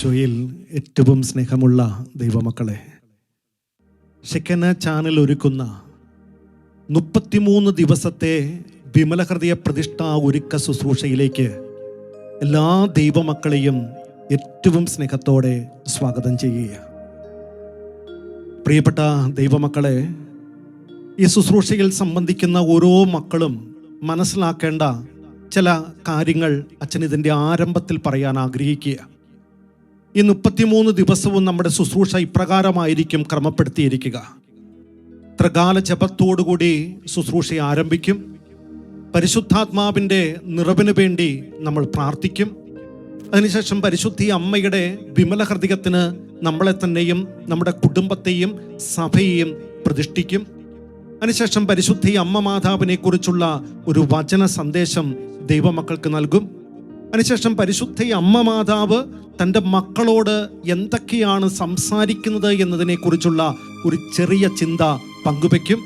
ഈശോയിൽ ഏറ്റവും സ്നേഹമുള്ള ദൈവമക്കളെ, ഷെക്കന ചാനൽ ഒരുക്കുന്ന 33 ദിവസത്തെ വിമലഹൃദയ പ്രതിഷ്ഠാ ഒരുക്ക ശുശ്രൂഷയിലേക്ക് എല്ലാ ദൈവമക്കളെയും ഏറ്റവും സ്നേഹത്തോടെ സ്വാഗതം ചെയ്യുക. പ്രിയപ്പെട്ട ദൈവമക്കളെ, ഈ ശുശ്രൂഷയിൽ സംബന്ധിക്കുന്ന ഓരോ മക്കളും മനസ്സിലാക്കേണ്ട ചില കാര്യങ്ങൾ അച്ഛൻ ഇതിൻ്റെ ആരംഭത്തിൽ പറയാൻ ആഗ്രഹിക്കുക. ഈ 33 ദിവസവും നമ്മുടെ ശുശ്രൂഷ ഇപ്രകാരമായിരിക്കും ക്രമപ്പെടുത്തിയിരിക്കുക. ത്രികാല ജപത്തോടുകൂടി ശുശ്രൂഷ ആരംഭിക്കും. പരിശുദ്ധാത്മാവിൻ്റെ നിറവിന് വേണ്ടി നമ്മൾ പ്രാർത്ഥിക്കും. അതിനുശേഷം പരിശുദ്ധി അമ്മയുടെ വിമല ഹൃദയത്തിന് നമ്മളെ തന്നെയും നമ്മുടെ കുടുംബത്തെയും സഭയെയും പ്രതിഷ്ഠിക്കും. അതിനുശേഷം പരിശുദ്ധി അമ്മ മാതാവിനെ കുറിച്ചുള്ള ഒരു വചന സന്ദേശം ദൈവമക്കൾക്ക് നൽകും. അതിനുശേഷം പരിശുദ്ധ അമ്മ മാതാവ് തൻ്റെ മക്കളോട് എന്തൊക്കെയാണ് സംസാരിക്കുന്നത് എന്നതിനെക്കുറിച്ചുള്ള ഒരു ചെറിയ ചിന്ത പങ്കുവയ്ക്കും.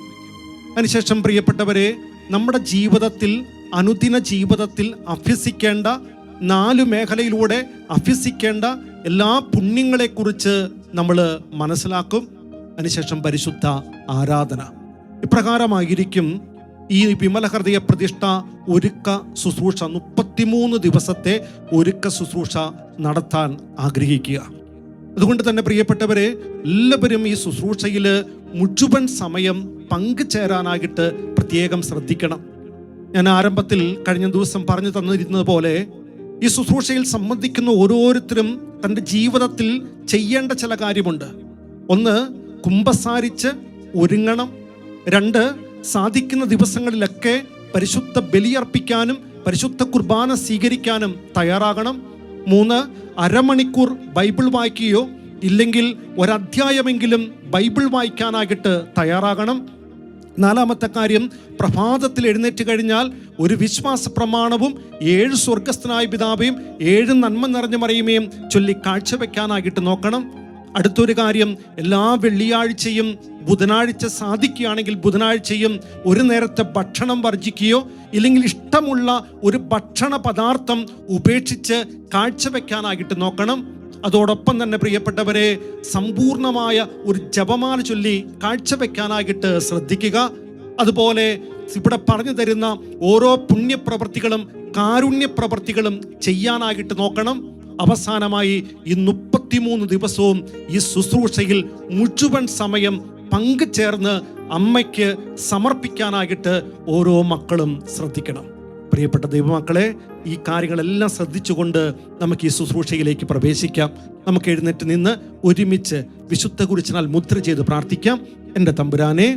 അതിനുശേഷം പ്രിയപ്പെട്ടവരെ, നമ്മുടെ ജീവിതത്തിൽ അനുദിന ജീവിതത്തിൽ അഭ്യസിക്കേണ്ട 4 മേഖലയിലൂടെ അഭ്യസിക്കേണ്ട എല്ലാ പുണ്യങ്ങളെക്കുറിച്ച് നമ്മൾ മനസ്സിലാക്കും. അതിനുശേഷം പരിശുദ്ധ ആരാധന. ഇപ്രകാരമായിരിക്കും ഈ വിമല ഹൃദയ പ്രതിഷ്ഠ ഒരുക്ക ശുശ്രൂഷ 33 ദിവസത്തെ ഒരുക്ക ശുശ്രൂഷ നടത്താൻ ആഗ്രഹിക്കുക. അതുകൊണ്ട് തന്നെ പ്രിയപ്പെട്ടവരെ, എല്ലാവരും ഈ ശുശ്രൂഷയിൽ മുഴുവൻ സമയം പങ്കുചേരാനായിട്ട് പ്രത്യേകം ശ്രദ്ധിക്കണം. ഞാൻ ആരംഭത്തിൽ കഴിഞ്ഞ ദിവസം പറഞ്ഞു തന്നിരുന്നത് പോലെ, ഈ ശുശ്രൂഷയിൽ സംബന്ധിക്കുന്ന ഓരോരുത്തരും തൻ്റെ ജീവിതത്തിൽ ചെയ്യേണ്ട ചില കാര്യമുണ്ട്. 1, കുമ്പസാരിച്ച് ഒരുങ്ങണം. 2, സാധിക്കുന്ന ദിവസങ്ങളിലൊക്കെ പരിശുദ്ധ ബലിയർപ്പിക്കാനും പരിശുദ്ധ കുർബാന സ്വീകരിക്കാനും തയ്യാറാകണം. 3, അരമണിക്കൂർ ബൈബിൾ വായിക്കുകയോ ഇല്ലെങ്കിൽ ഒരധ്യായമെങ്കിലും ബൈബിൾ വായിക്കാനായിട്ട് തയ്യാറാകണം. 4-മത്തെ കാര്യം, പ്രഭാതത്തിൽ എഴുന്നേറ്റ് കഴിഞ്ഞാൽ ഒരു വിശ്വാസ പ്രമാണവും 7 സ്വർഗസ്ഥനായ പിതാവേയും 7 നന്മ നിറഞ്ഞ മറിയുമേയും ചൊല്ലി കാഴ്ചവെക്കാനായിട്ട് നോക്കണം. അടുത്തൊരു കാര്യം, എല്ലാ വെള്ളിയാഴ്ചയും ബുധനാഴ്ച സാധിക്കുകയാണെങ്കിൽ ബുധനാഴ്ചയും ഒരു നേരത്തെ ഭക്ഷണം വർജിക്കുകയോ ഇല്ലെങ്കിൽ ഇഷ്ടമുള്ള ഒരു ഭക്ഷണ പദാർത്ഥം ഉപേക്ഷിച്ച് കാഴ്ചവെക്കാനായിട്ട് നോക്കണം. അതോടൊപ്പം തന്നെ പ്രിയപ്പെട്ടവരെ, സമ്പൂർണമായ ഒരു ജപമാല ചൊല്ലി കാഴ്ചവെക്കാനായിട്ട് ശ്രദ്ധിക്കുക. അതുപോലെ ഇവിടെ പറഞ്ഞു തരുന്ന ഓരോ പുണ്യപ്രവൃത്തികളും കാരുണ്യപ്രവൃത്തികളും ചെയ്യാനായിട്ട് നോക്കണം. അവസാനമായി ഈ 33 ദിവസവും ഈ ശുശ്രൂഷയിൽ മുഴുവൻ സമയം പങ്കുചേർന്ന് അമ്മയ്ക്ക് സമർപ്പിക്കാനായിട്ട് ഓരോ മക്കളും ശ്രദ്ധിക്കണം. പ്രിയപ്പെട്ട ദൈവമക്കളെ, ഈ കാര്യങ്ങളെല്ലാം ശ്രദ്ധിച്ചുകൊണ്ട് നമുക്ക് ഈ ശുശ്രൂഷയിലേക്ക് പ്രവേശിക്കാം. നമുക്ക് എഴുന്നേറ്റ് നിന്ന് ഒരുമിച്ച് വിശുദ്ധ കുരിശിനാൽ മുദ്ര ചെയ്ത് പ്രാർത്ഥിക്കാം. എൻ്റെ തമ്പുരാനെ,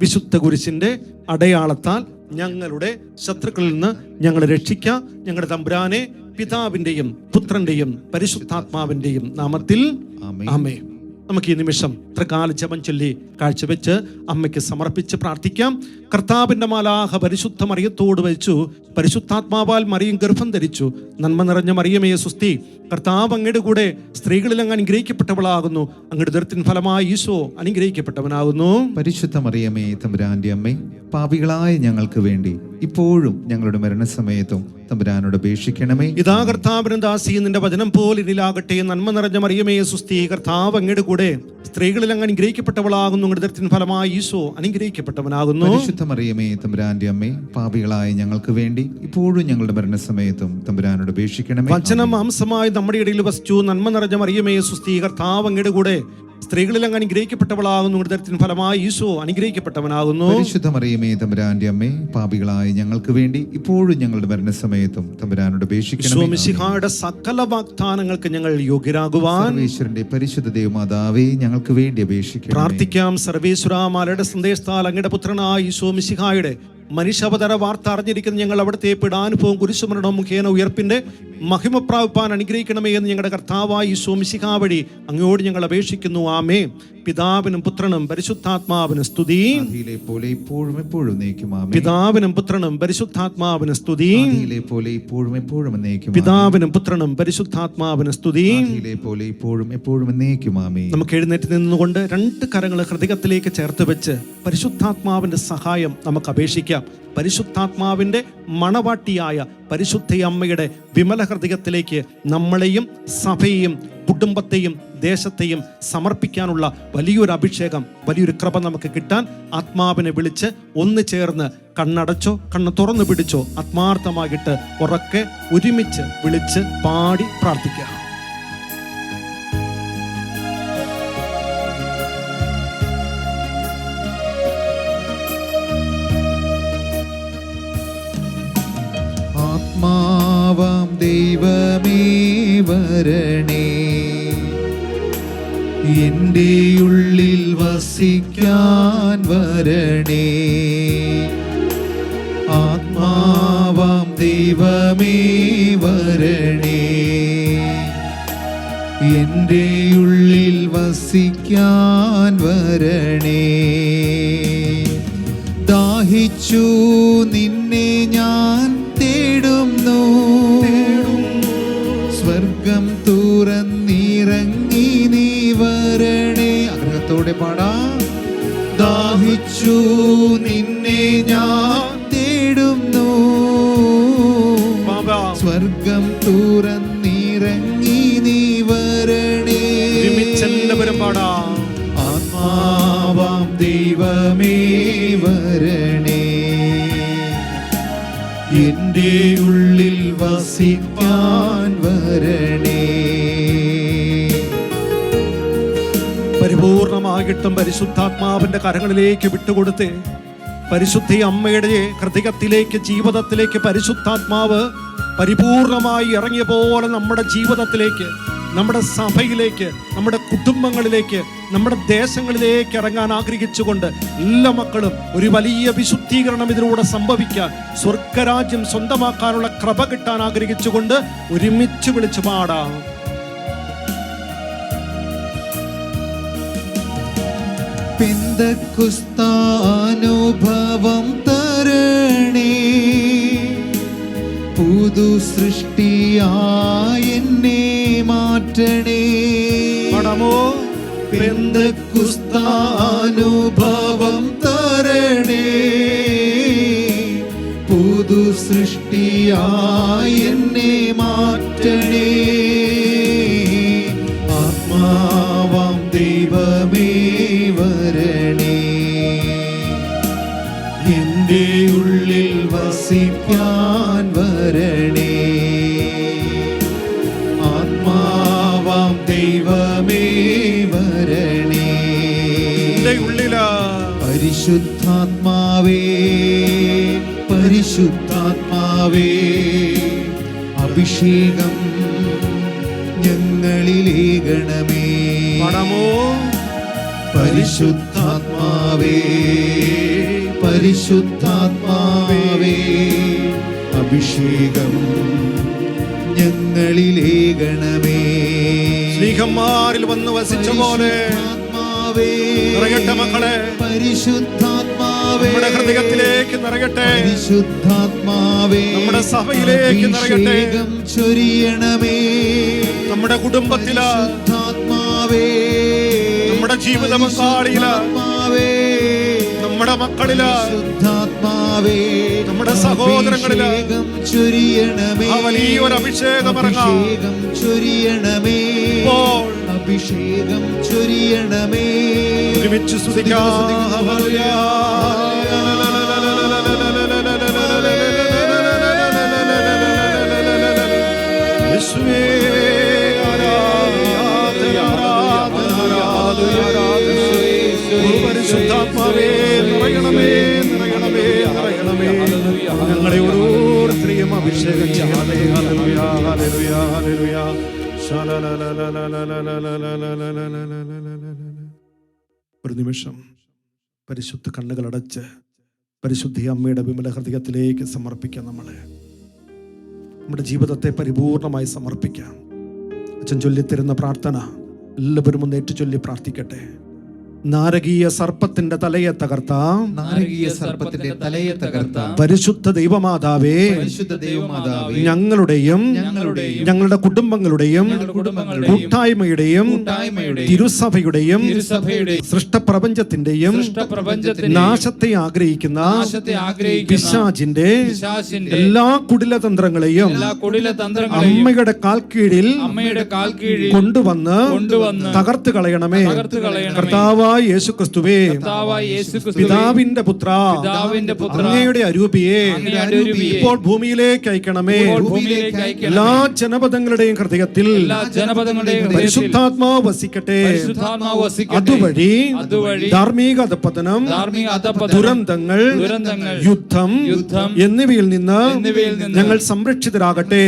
വിശുദ്ധ കുരിശിൻ്റെ അടയാളത്താൽ ഞങ്ങളുടെ ശത്രുക്കളിൽ നിന്ന് ഞങ്ങളെ രക്ഷിക്കുക. ഞങ്ങളുടെ തമ്പുരാനെ, പിതാവിൻ്റെയും പുത്രൻ്റെയും പരിശുദ്ധാത്മാവിൻ്റെയും നാമത്തിൽ ആമേൻ. നമുക്ക് ഈ നിമിഷം ത്രികാല ജപം ചൊല്ലി കാഴ്ചവെച്ച് അമ്മയ്ക്ക് സമർപ്പിച്ച് പ്രാർത്ഥിക്കാം. കർത്താവിൻ്റെ മാലാഖ പരിശുദ്ധ മറിയത്തോട് വെച്ചു, പരിശുദ്ധാത്മാവാൽ മറിയം ഗർഭം ധരിച്ചു. നന്മ നിറഞ്ഞ മറിയമേ സുസ്തി, കർത്താവ് അങ്ങയുടെ കൂടെ സ്ത്രീകളിൽ അങ്ങ് അനുഗ്രഹിക്കപ്പെട്ടവളാകുന്നു. അങ്ങയുടെ ഉദരത്തിൻ ഫലമായി ഈശോ അനുഗ്രഹിക്കപ്പെട്ടവനാകുന്നു. പരിശുദ്ധ മറിയമേ തമ്പുരാന്റെ അമ്മേ, പാപികളായ ഞങ്ങൾക്ക് വേണ്ടി ഇപ്പോഴും ഞങ്ങളുടെ മരണസമയത്തും തമ്പുരാനോട് അപേക്ഷിക്കണമേ. ഇതാ കർത്താവിന്റെ ദാസി, നിന്റെ വചനം പോലെ ഇതിലാകട്ടെ. നന്മ നിറഞ്ഞ മറിയമേ സുസ്തി, കർത്താവ് അങ്ങയുടെ കൂടെ സ്ത്രീകളിൽ അങ്ങ് അനുഗ്രഹിക്കപ്പെട്ടവളാകുന്നു. അങ്ങയുടെ ഉദരത്തിൻ ഫലമായി ഈശോ അനുഗ്രഹിക്കപ്പെട്ടവനാകുന്നു. പരിശുദ്ധ മറിയമേ തമ്പുരാന്റെ അമ്മേ, പാപികളായ ഞങ്ങൾക്ക് വേണ്ടി ഇപ്പോഴും ഞങ്ങളുടെ മരണസമയത്തും തമ്പുരാനോട് അപേക്ഷിക്കണമേ. വചനം മാംസമായി നമ്മുടെ ഇടയിൽ വസിച്ചു. നന്മ നിറഞ്ഞ മറിയമേ സുസ്തി, കർത്താവ് അങ്ങയുടെ കൂടെ സ്ത്രീകളിൽ അങ്ങ് അനുഗ്രഹിക്കപ്പെട്ടവളാകുന്നു. ഉദരത്തിൻ ഫലമായി ഈശോ അനുഗ്രഹിക്കപ്പെട്ടവനാകുന്നു. പരിശുദ്ധ മറിയമേ തമ്പുരാന്റെ അമ്മേ, പാപികളായ ഞങ്ങൾക്ക് വേണ്ടി ഇപ്പോഴും ഞങ്ങളുടെ മരണസമയത്തും തമ്പുരാനോട് അപേക്ഷിക്കണമേ. മിശിഹായുടെ സകല വാഗ്ദാനങ്ങൾക്ക് ഞങ്ങൾ യോഗ്യരാകുവാൻ സർവേശ്വരന്റെ പരിശുദ്ധ ദേവമാതാവേ, ഞങ്ങൾക്ക് വേണ്ടി അപേക്ഷിക്കണം. പ്രാർത്ഥിക്കാം. സർവേശ്വര, മലയുടെ സന്ദേശത്താൽ അങ്ങയുടെ പുത്രനായ ഈശോ മിശിഹായുടെ മനുഷ്യാവതാര വാർത്ത അറിഞ്ഞിരിക്കുന്ന ഞങ്ങൾ അവിടുത്തെ പീഡാനുഭവം കുരിശുമരണവും മുഖേന ഉയർപ്പിന്റെ മഹിമ പ്രാപിപ്പാൻ അനുഗ്രഹിക്കണമേ എന്ന് ഞങ്ങളുടെ കർത്താവായ ഈശോ മിശിഹാ വഴി അങ്ങയോട് ഞങ്ങൾ അപേക്ഷിക്കുന്നു. ആമേൻ. പിതാവിനും പുത്രനും പരിശുദ്ധാത്മാവിനും സ്തുതി. പിതാവിനും പുത്രനും പരിശുദ്ധാത്മാവിനും സ്തുതി. പിതാവിനും പുത്രനും പരിശുദ്ധാത്മാവിനും സ്തുതി. നമുക്ക് എഴുന്നേറ്റ് നിന്നുകൊണ്ട് 2 കരങ്ങൾ ഹൃദയത്തിലേക്ക് ചേർത്ത് വെച്ച് പരിശുദ്ധാത്മാവിന്റെ സഹായം നമുക്ക് അപേക്ഷിക്കാം. പരിശുദ്ധാത്മാവിൻ്റെ മണവാട്ടിയായ പരിശുദ്ധ അമ്മയുടെ വിമല ഹൃദയത്തിലേക്ക് നമ്മളെയും സഭയെയും കുടുംബത്തെയും ദേശത്തെയും സമർപ്പിക്കാനുള്ള വലിയൊരു അഭിഷേകം, വലിയൊരു കൃപ നമുക്ക് കിട്ടാൻ ആത്മാവിനെ വിളിച്ച് ഒന്ന് ചേർന്ന് കണ്ണടച്ചോ കണ്ണ് തുറന്നു പിടിച്ചോ ആത്മാർത്ഥമായിട്ട് ഉറക്കെ ഒരുമിച്ച് വിളിച്ച് പാടി പ്രാർത്ഥിക്കുക. ആത്മാവാം ദൈവമേ വരണേ, എൻ്റെ ഉള്ളിൽ വസിക്കാൻ വരണേ. ആത്മാവാം ദൈവമേ വരണേ, എൻ്റെ ഉള്ളിൽ വസിക്കാൻ വരണേ. ദാഹിച്ചു നിന്നെ ഞാൻ തേടുന്നു, സ്വർഗം തുറന്നിറങ്ങി നീ വരണേ. ആഗ്രഹത്തോടെ പാടാം. ദാഹിച്ചു നിന്നെ ഞാൻ തേടുന്നു, സ്വർഗം തുറന്നിറങ്ങി നീ വരണേ. എല്ലാവരും പാടാം. ആത്മാവാം ദൈവമേ വരണേ, എൻ്റെ ഉള്ളിൽ വസിക്കാൻ വരണേ. പരിപൂർണമായിട്ടും പരിശുദ്ധാത്മാവിന്റെ കരങ്ങളിലേക്ക് വിട്ടുകൊടുത്ത് പരിശുദ്ധ അമ്മയുടെ ഹൃദയത്തിലേക്ക്, ജീവിതത്തിലേക്ക് പരിശുദ്ധാത്മാവ് പരിപൂർണമായി ഇറങ്ങിയ പോലെ നമ്മുടെ ജീവിതത്തിലേക്ക്, നമ്മുടെ സഭയിലേക്ക്, നമ്മുടെ കുടുംബങ്ങളിലേക്ക്, നമ്മുടെ ദേശങ്ങളിലേക്ക് ഇറങ്ങാൻ ആഗ്രഹിച്ചുകൊണ്ട് എല്ലാ മക്കളും ഒരു വലിയ വിശുദ്ധീകരണം ഇതിലൂടെ സംഭവിക്കാൻ, സ്വർഗരാജ്യം സ്വന്തമാക്കാനുള്ള കൃപ കിട്ടാൻ ആഗ്രഹിച്ചുകൊണ്ട് ഒരുമിച്ച് വിളിച്ചു പാടാം. പെന്തക്കുസ്താനുഭവം തരണേ, പുതു സൃഷ്ടിയായി എന്നെ മാറ്റണേ. പാടാമോ? പെന്തക്കുസ്താനുഭവം തരണേ, പുതു സൃഷ്ടിയായി എന്നെ മാറ്റണേ. ആത്മാവാം ദൈവമേ വരണേ, എൻ്റെ ഉള്ളിൽ വസിക്കാൻ വരണേ. ആത്മാവാം ദൈവമേ വരണേ, എൻ്റെ ഉള്ളിലാ. പരിശുദ്ധാത്മാവേ പരിശുദ്ധാത്മാവേ, അഭിഷേകം ഞങ്ങളിലേകണമേ. പാടാമോ? പരിശുദ്ധാത്മാവേ പരിശുദ്ധാത്മാവേ, അഭിഷേകം ഞങ്ങളിലേകണമേ. സ്നേഹന്മാരിൽ വന്ന് വസിച്ച പോലെ നിറയട്ടെ മക്കളെ. പരിശുദ്ധാത്മാവേ നമ്മുടെ ഹൃദയത്തിലേക്ക് നിറയട്ടെ. പരിശുദ്ധാത്മാവേ നമ്മുടെ സഭയിലേക്ക് നിറയട്ടെ. അഭിഷേകം ചൊരിയണമേ. നമ്മുടെ കുടുംബത്തില്, പരിശുദ്ധാത്മാവേ നമ്മുടെ ജീവിത പങ്കാളിയില്, നമ്മുടെ മക്കളില്, പരിശുദ്ധാത്മാവേ നമ്മുടെ സഹോദരങ്ങളില് അഭിഷേകം ചൊരിയണമേ. ആ വലിയൊരു അഭിഷേകം ഇറങ്ങാം. അഭിഷേകം ചൊരിയണമേ. ഇപ്പോൾ അഭിഷേകം ചൊരിയണമേ. ഒരുമിച്ച് സ്തുതിക്കാം. ഹല്ലേലൂയ. യേശുവേ പരിശുദ്ധാത്മാവേ നിറയണമേ, നിറയണമേ, നിറയണമേ. ഞങ്ങളെ ഓരോരുത്തരെയും അഭിഷേകം ചെയ്യണമേ. ഹല്ലേലൂയ, ഹല്ലേലൂയ, ഹല്ലേലൂയ. ഒരു നിമിഷം പരിശുദ്ധ കണ്ണുകൾ അടച്ച് പരിശുദ്ധ അമ്മയുടെ വിമല ഹൃദയത്തിലേക്ക് സമർപ്പിക്കാം. നമ്മുടെ ജീവിതത്തെ പരിപൂർണമായി സമർപ്പിക്കാം. അച്ഛൻ ചൊല്ലിത്തരുന്ന പ്രാർത്ഥന എല്ലാവരും ഒന്ന് ഏറ്റുചൊല്ലി പ്രാർത്ഥിക്കട്ടെ. നാരകീയ സർപ്പത്തിന്റെ തലയെ തകർത്ത പരിശുദ്ധ ദൈവമാതാവേ, ഞങ്ങളുടെയും ഞങ്ങളുടെ കുടുംബങ്ങളുടെയും കൂട്ടായ്മയുടെയും തിരുസഭയുടെയും സൃഷ്ടപ്രപഞ്ചത്തിന്റെയും നാശത്തെ ആഗ്രഹിക്കുന്ന പിശാചിന്റെ എല്ലാ കുടിലതന്ത്രങ്ങളെയും അമ്മയുടെ കാൽക്കീഴിൽ കൊണ്ടുവന്ന് തകർത്ത് കളയണമേ. കർത്താവായ യേശുക്രിസ്തുവേ, പിതാവിന്റെ പുത്ര, അങ്ങയുടെ അരൂപിയെ ഇപ്പോൾ ഭൂമിയിലേക്ക് അയക്കണമേ. എല്ലാ ജനപദങ്ങളുടെയും ഹൃദയത്തിൽ പരിശുദ്ധാത്മാവ് വസിക്കട്ടെ. അതുവഴി ധാർമ്മിക അധപ്പതനം, ദുരന്തങ്ങൾ, യുദ്ധം എന്നിവയിൽ നിന്ന് ഞങ്ങൾ സംരക്ഷിതരാകട്ടെ.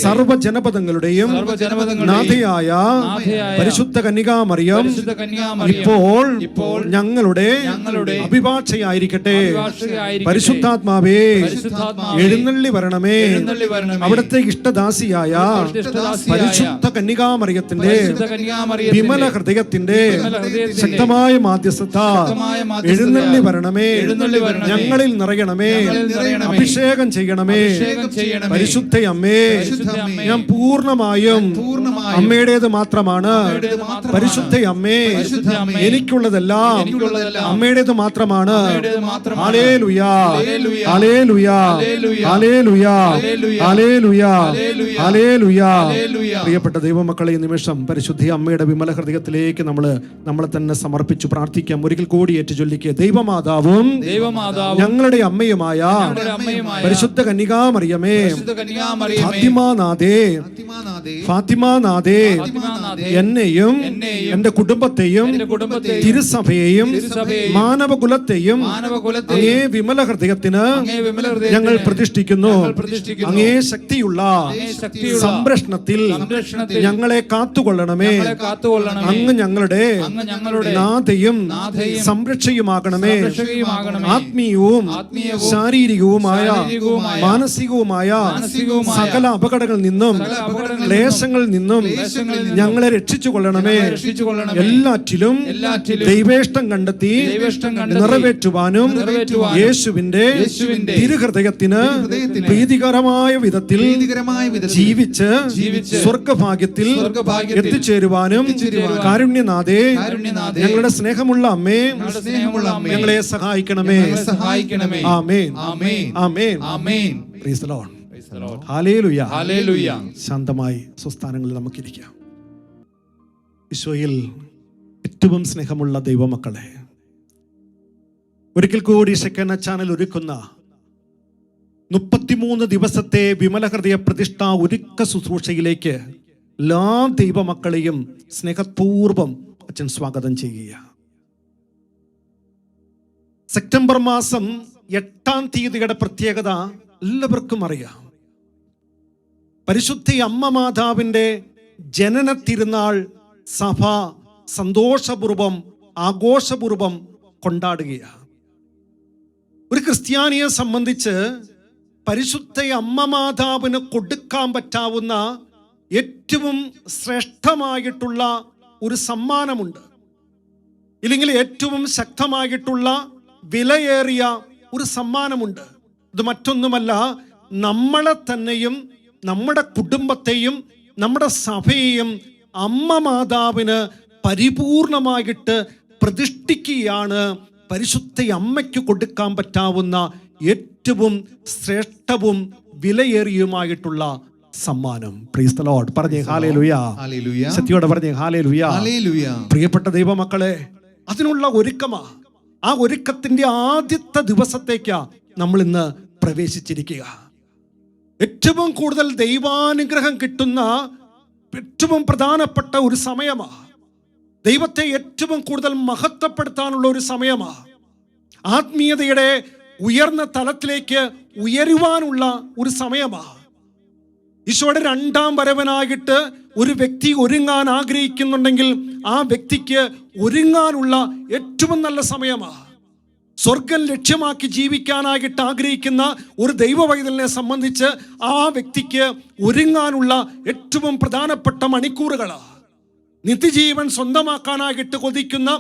സർവ്വജനപദങ്ങളുടെയും നാഥയായ പരിശുദ്ധ കന്യകാമറിയം ഇപ്പോൾ ഞങ്ങളുടെ അഭിഭാഷയായിരിക്കട്ടെ. പരിശുദ്ധാത്മാവേ, എഴുന്നള്ളി വരണമേ. അവിടുത്തെ ഇഷ്ടദാസിയായ പരിശുദ്ധ കന്യകാമറിയത്തിന്റെ വിമല ഹൃദയത്തിന്റെ ശക്തമായ മാധ്യസ്ഥത എഴുന്നള്ളി വരണമേ. ഞങ്ങളിൽ നിറയണമേ, അഭിഷേകം ചെയ്യണമേ. പരിശുദ്ധ അമ്മേ, ഞാൻ പൂർണ്ണമായും അമ്മയുടേത് മാത്രമാണ്. പരിശുദ്ധ അമ്മേ, എനിക്കുള്ളതെല്ലാം അമ്മയുടേത് മാത്രമാണ്. ഹല്ലേലൂയ, ഹല്ലേലൂയ, ഹല്ലേലൂയ, ഹല്ലേലൂയ, ഹല്ലേലൂയ. പ്രിയപ്പെട്ട ദൈവമക്കളെ, ഈ നിമിഷം പരിശുദ്ധ അമ്മയുടെ വിമല ഹൃദയത്തിലേക്ക് നമ്മളെ തന്നെ സമർപ്പിച്ചു പ്രാർത്ഥിക്കാം. ഒരിക്കൽ കൂടി ഏറ്റുചൊല്ലിക്കുക. ദൈവമാതാവും ഞങ്ങളുടെ അമ്മയുമായ പരിശുദ്ധ കന്യകാമറിയമേ, ഫാത്തിമാനാഥേ, എന്നെയും എന്റെ കുടുംബത്തെയും തിരുസഭയെയും മാനവകുലത്തെയും അങ്ങേ വിമല ഹൃദയത്തിന് ഞങ്ങൾ പ്രതിഷ്ഠിക്കുന്നു. അങ്ങേ ശക്തിയുള്ള സംരക്ഷണത്തിൽ ഞങ്ങളെ കാത്തുകൊള്ളണമേ. അങ്ങ് ഞങ്ങളുടെ നാഥയും സംരക്ഷയുമാകണമേ. ആത്മീയവും ശാരീരികവുമായ മാനസികവുമായ സകല അപകടങ്ങളിൽ നിന്നും ക്ലേശങ്ങളിൽ നിന്നും ഞങ്ങളെ രക്ഷിച്ചു കൊള്ളണമേ. എല്ലാറ്റിലും ദൈവേഷ്ടം കണ്ടെത്തി നിറവേറ്റുവാനും യേശുവിന്റെ തിരുഹൃദയത്തിന് പ്രീതികരമായ വിധത്തിൽ ജീവിച്ച് സ്വർഗഭാഗ്യത്തിൽ എത്തിച്ചേരുവാനും കാരുണ്യനാഥേ, ഞങ്ങളുടെ സ്നേഹമുള്ള അമ്മേ, ഞങ്ങളെ സഹായിക്കണമേ. ആമേൻ, ആമേൻ, ആമേൻ. Praise the lord. ഹല്ലേലൂയ, ഹല്ലേലൂയ. ശാന്തമായി സ്വസ്ഥാനങ്ങളിൽ നമുക്കിരിക്കാം. ഈശോയിൽ ഏറ്റവും സ്നേഹമുള്ള ദൈവമക്കളെ, ഒരിക്കൽ കൂടി ഷെക്കന ചാനൽ ഒരുക്കുന്ന 33 ദിവസത്തെ വിമല ഹൃദയ പ്രതിഷ്ഠ ഒരുക്ക ശുശ്രൂഷയിലേക്ക് എല്ലാ ദൈവമക്കളെയും സ്നേഹപൂർവം അച്ഛൻ സ്വാഗതം ചെയ്യുക. സെപ്റ്റംബർ മാസം 8-ാം തീയതിയുടെ പ്രത്യേകത എല്ലാവർക്കും അറിയാം. പരിശുദ്ധ അമ്മ മാതാവിന്റെ ജനന തിരുനാൾ സഭ സന്തോഷപൂർവം ആഘോഷപൂർവം കൊണ്ടാടുകയാണ്. ഒരു ക്രിസ്ത്യാനിയെ സംബന്ധിച്ച് പരിശുദ്ധ അമ്മ മാതാവിന് കൊടുക്കാൻ പറ്റാവുന്ന ഏറ്റവും ശ്രേഷ്ഠമായിട്ടുള്ള ഒരു സമ്മാനമുണ്ട്, ഇല്ലെങ്കിൽ ഏറ്റവും ശക്തമായിട്ടുള്ള വിലയേറിയ ഒരു സമ്മാനമുണ്ട്. ഇത് മറ്റൊന്നുമല്ല, നമ്മളെ തന്നെയും നമ്മുടെ കുടുംബത്തെയും നമ്മുടെ സഭയെയും അമ്മ മാതാവിന് പരിപൂർണമായിട്ട് പ്രതിഷ്ഠിക്കുകയാണ് പരിശുദ്ധ അമ്മയ്ക്ക് കൊടുക്കാൻ പറ്റാവുന്ന ഏറ്റവും ശ്രേഷ്ഠവും വിലയേറിയുമായിട്ടുള്ള സമ്മാനം. Price the lord. പറഞ്ഞേ ഹല്ലേലൂയ, ശക്തിയോടെ പറഞ്ഞേ ഹല്ലേലൂയ. പ്രിയപ്പെട്ട ദൈവമക്കളെ, അതിനുള്ള ഒരുക്കമാ. ആ ഒരുക്കത്തിന്റെ ആദ്യത്തെ ദിവസത്തേക്കാ നമ്മൾ ഇന്ന് പ്രവേശിച്ചിരിക്കുക. ഏറ്റവും കൂടുതൽ ദൈവാനുഗ്രഹം കിട്ടുന്ന ഏറ്റവും പ്രധാനപ്പെട്ട ഒരു സമയമാണ്. ദൈവത്തെ ഏറ്റവും കൂടുതൽ മഹത്വപ്പെടുത്താനുള്ള ഒരു സമയമാണ്. ആത്മീയതയുടെ ഉയർന്ന തലത്തിലേക്ക് ഉയരുവാനുള്ള ഒരു സമയമാണ്. ഈശോയുടെ 2-ാം വരവനായിട്ട് ഒരു വ്യക്തി ഒരുങ്ങാൻ ആഗ്രഹിക്കുന്നുണ്ടെങ്കിൽ ആ വ്യക്തിക്ക് ഒരുങ്ങാനുള്ള ഏറ്റവും നല്ല സമയമാണ്. സ്വർഗം ലക്ഷ്യമാക്കി ജീവിക്കാനായിട്ട് ആഗ്രഹിക്കുന്ന ഒരു ദൈവവൈതലിനെ സംബന്ധിച്ച് ആ വ്യക്തിക്ക് ഒരുങ്ങാനുള്ള ഏറ്റവും പ്രധാനപ്പെട്ട മണിക്കൂറുകളാണ്. നിത്യജീവൻ സ്വന്തമാക്കാനായിട്ട് കൊതിക്കുന്ന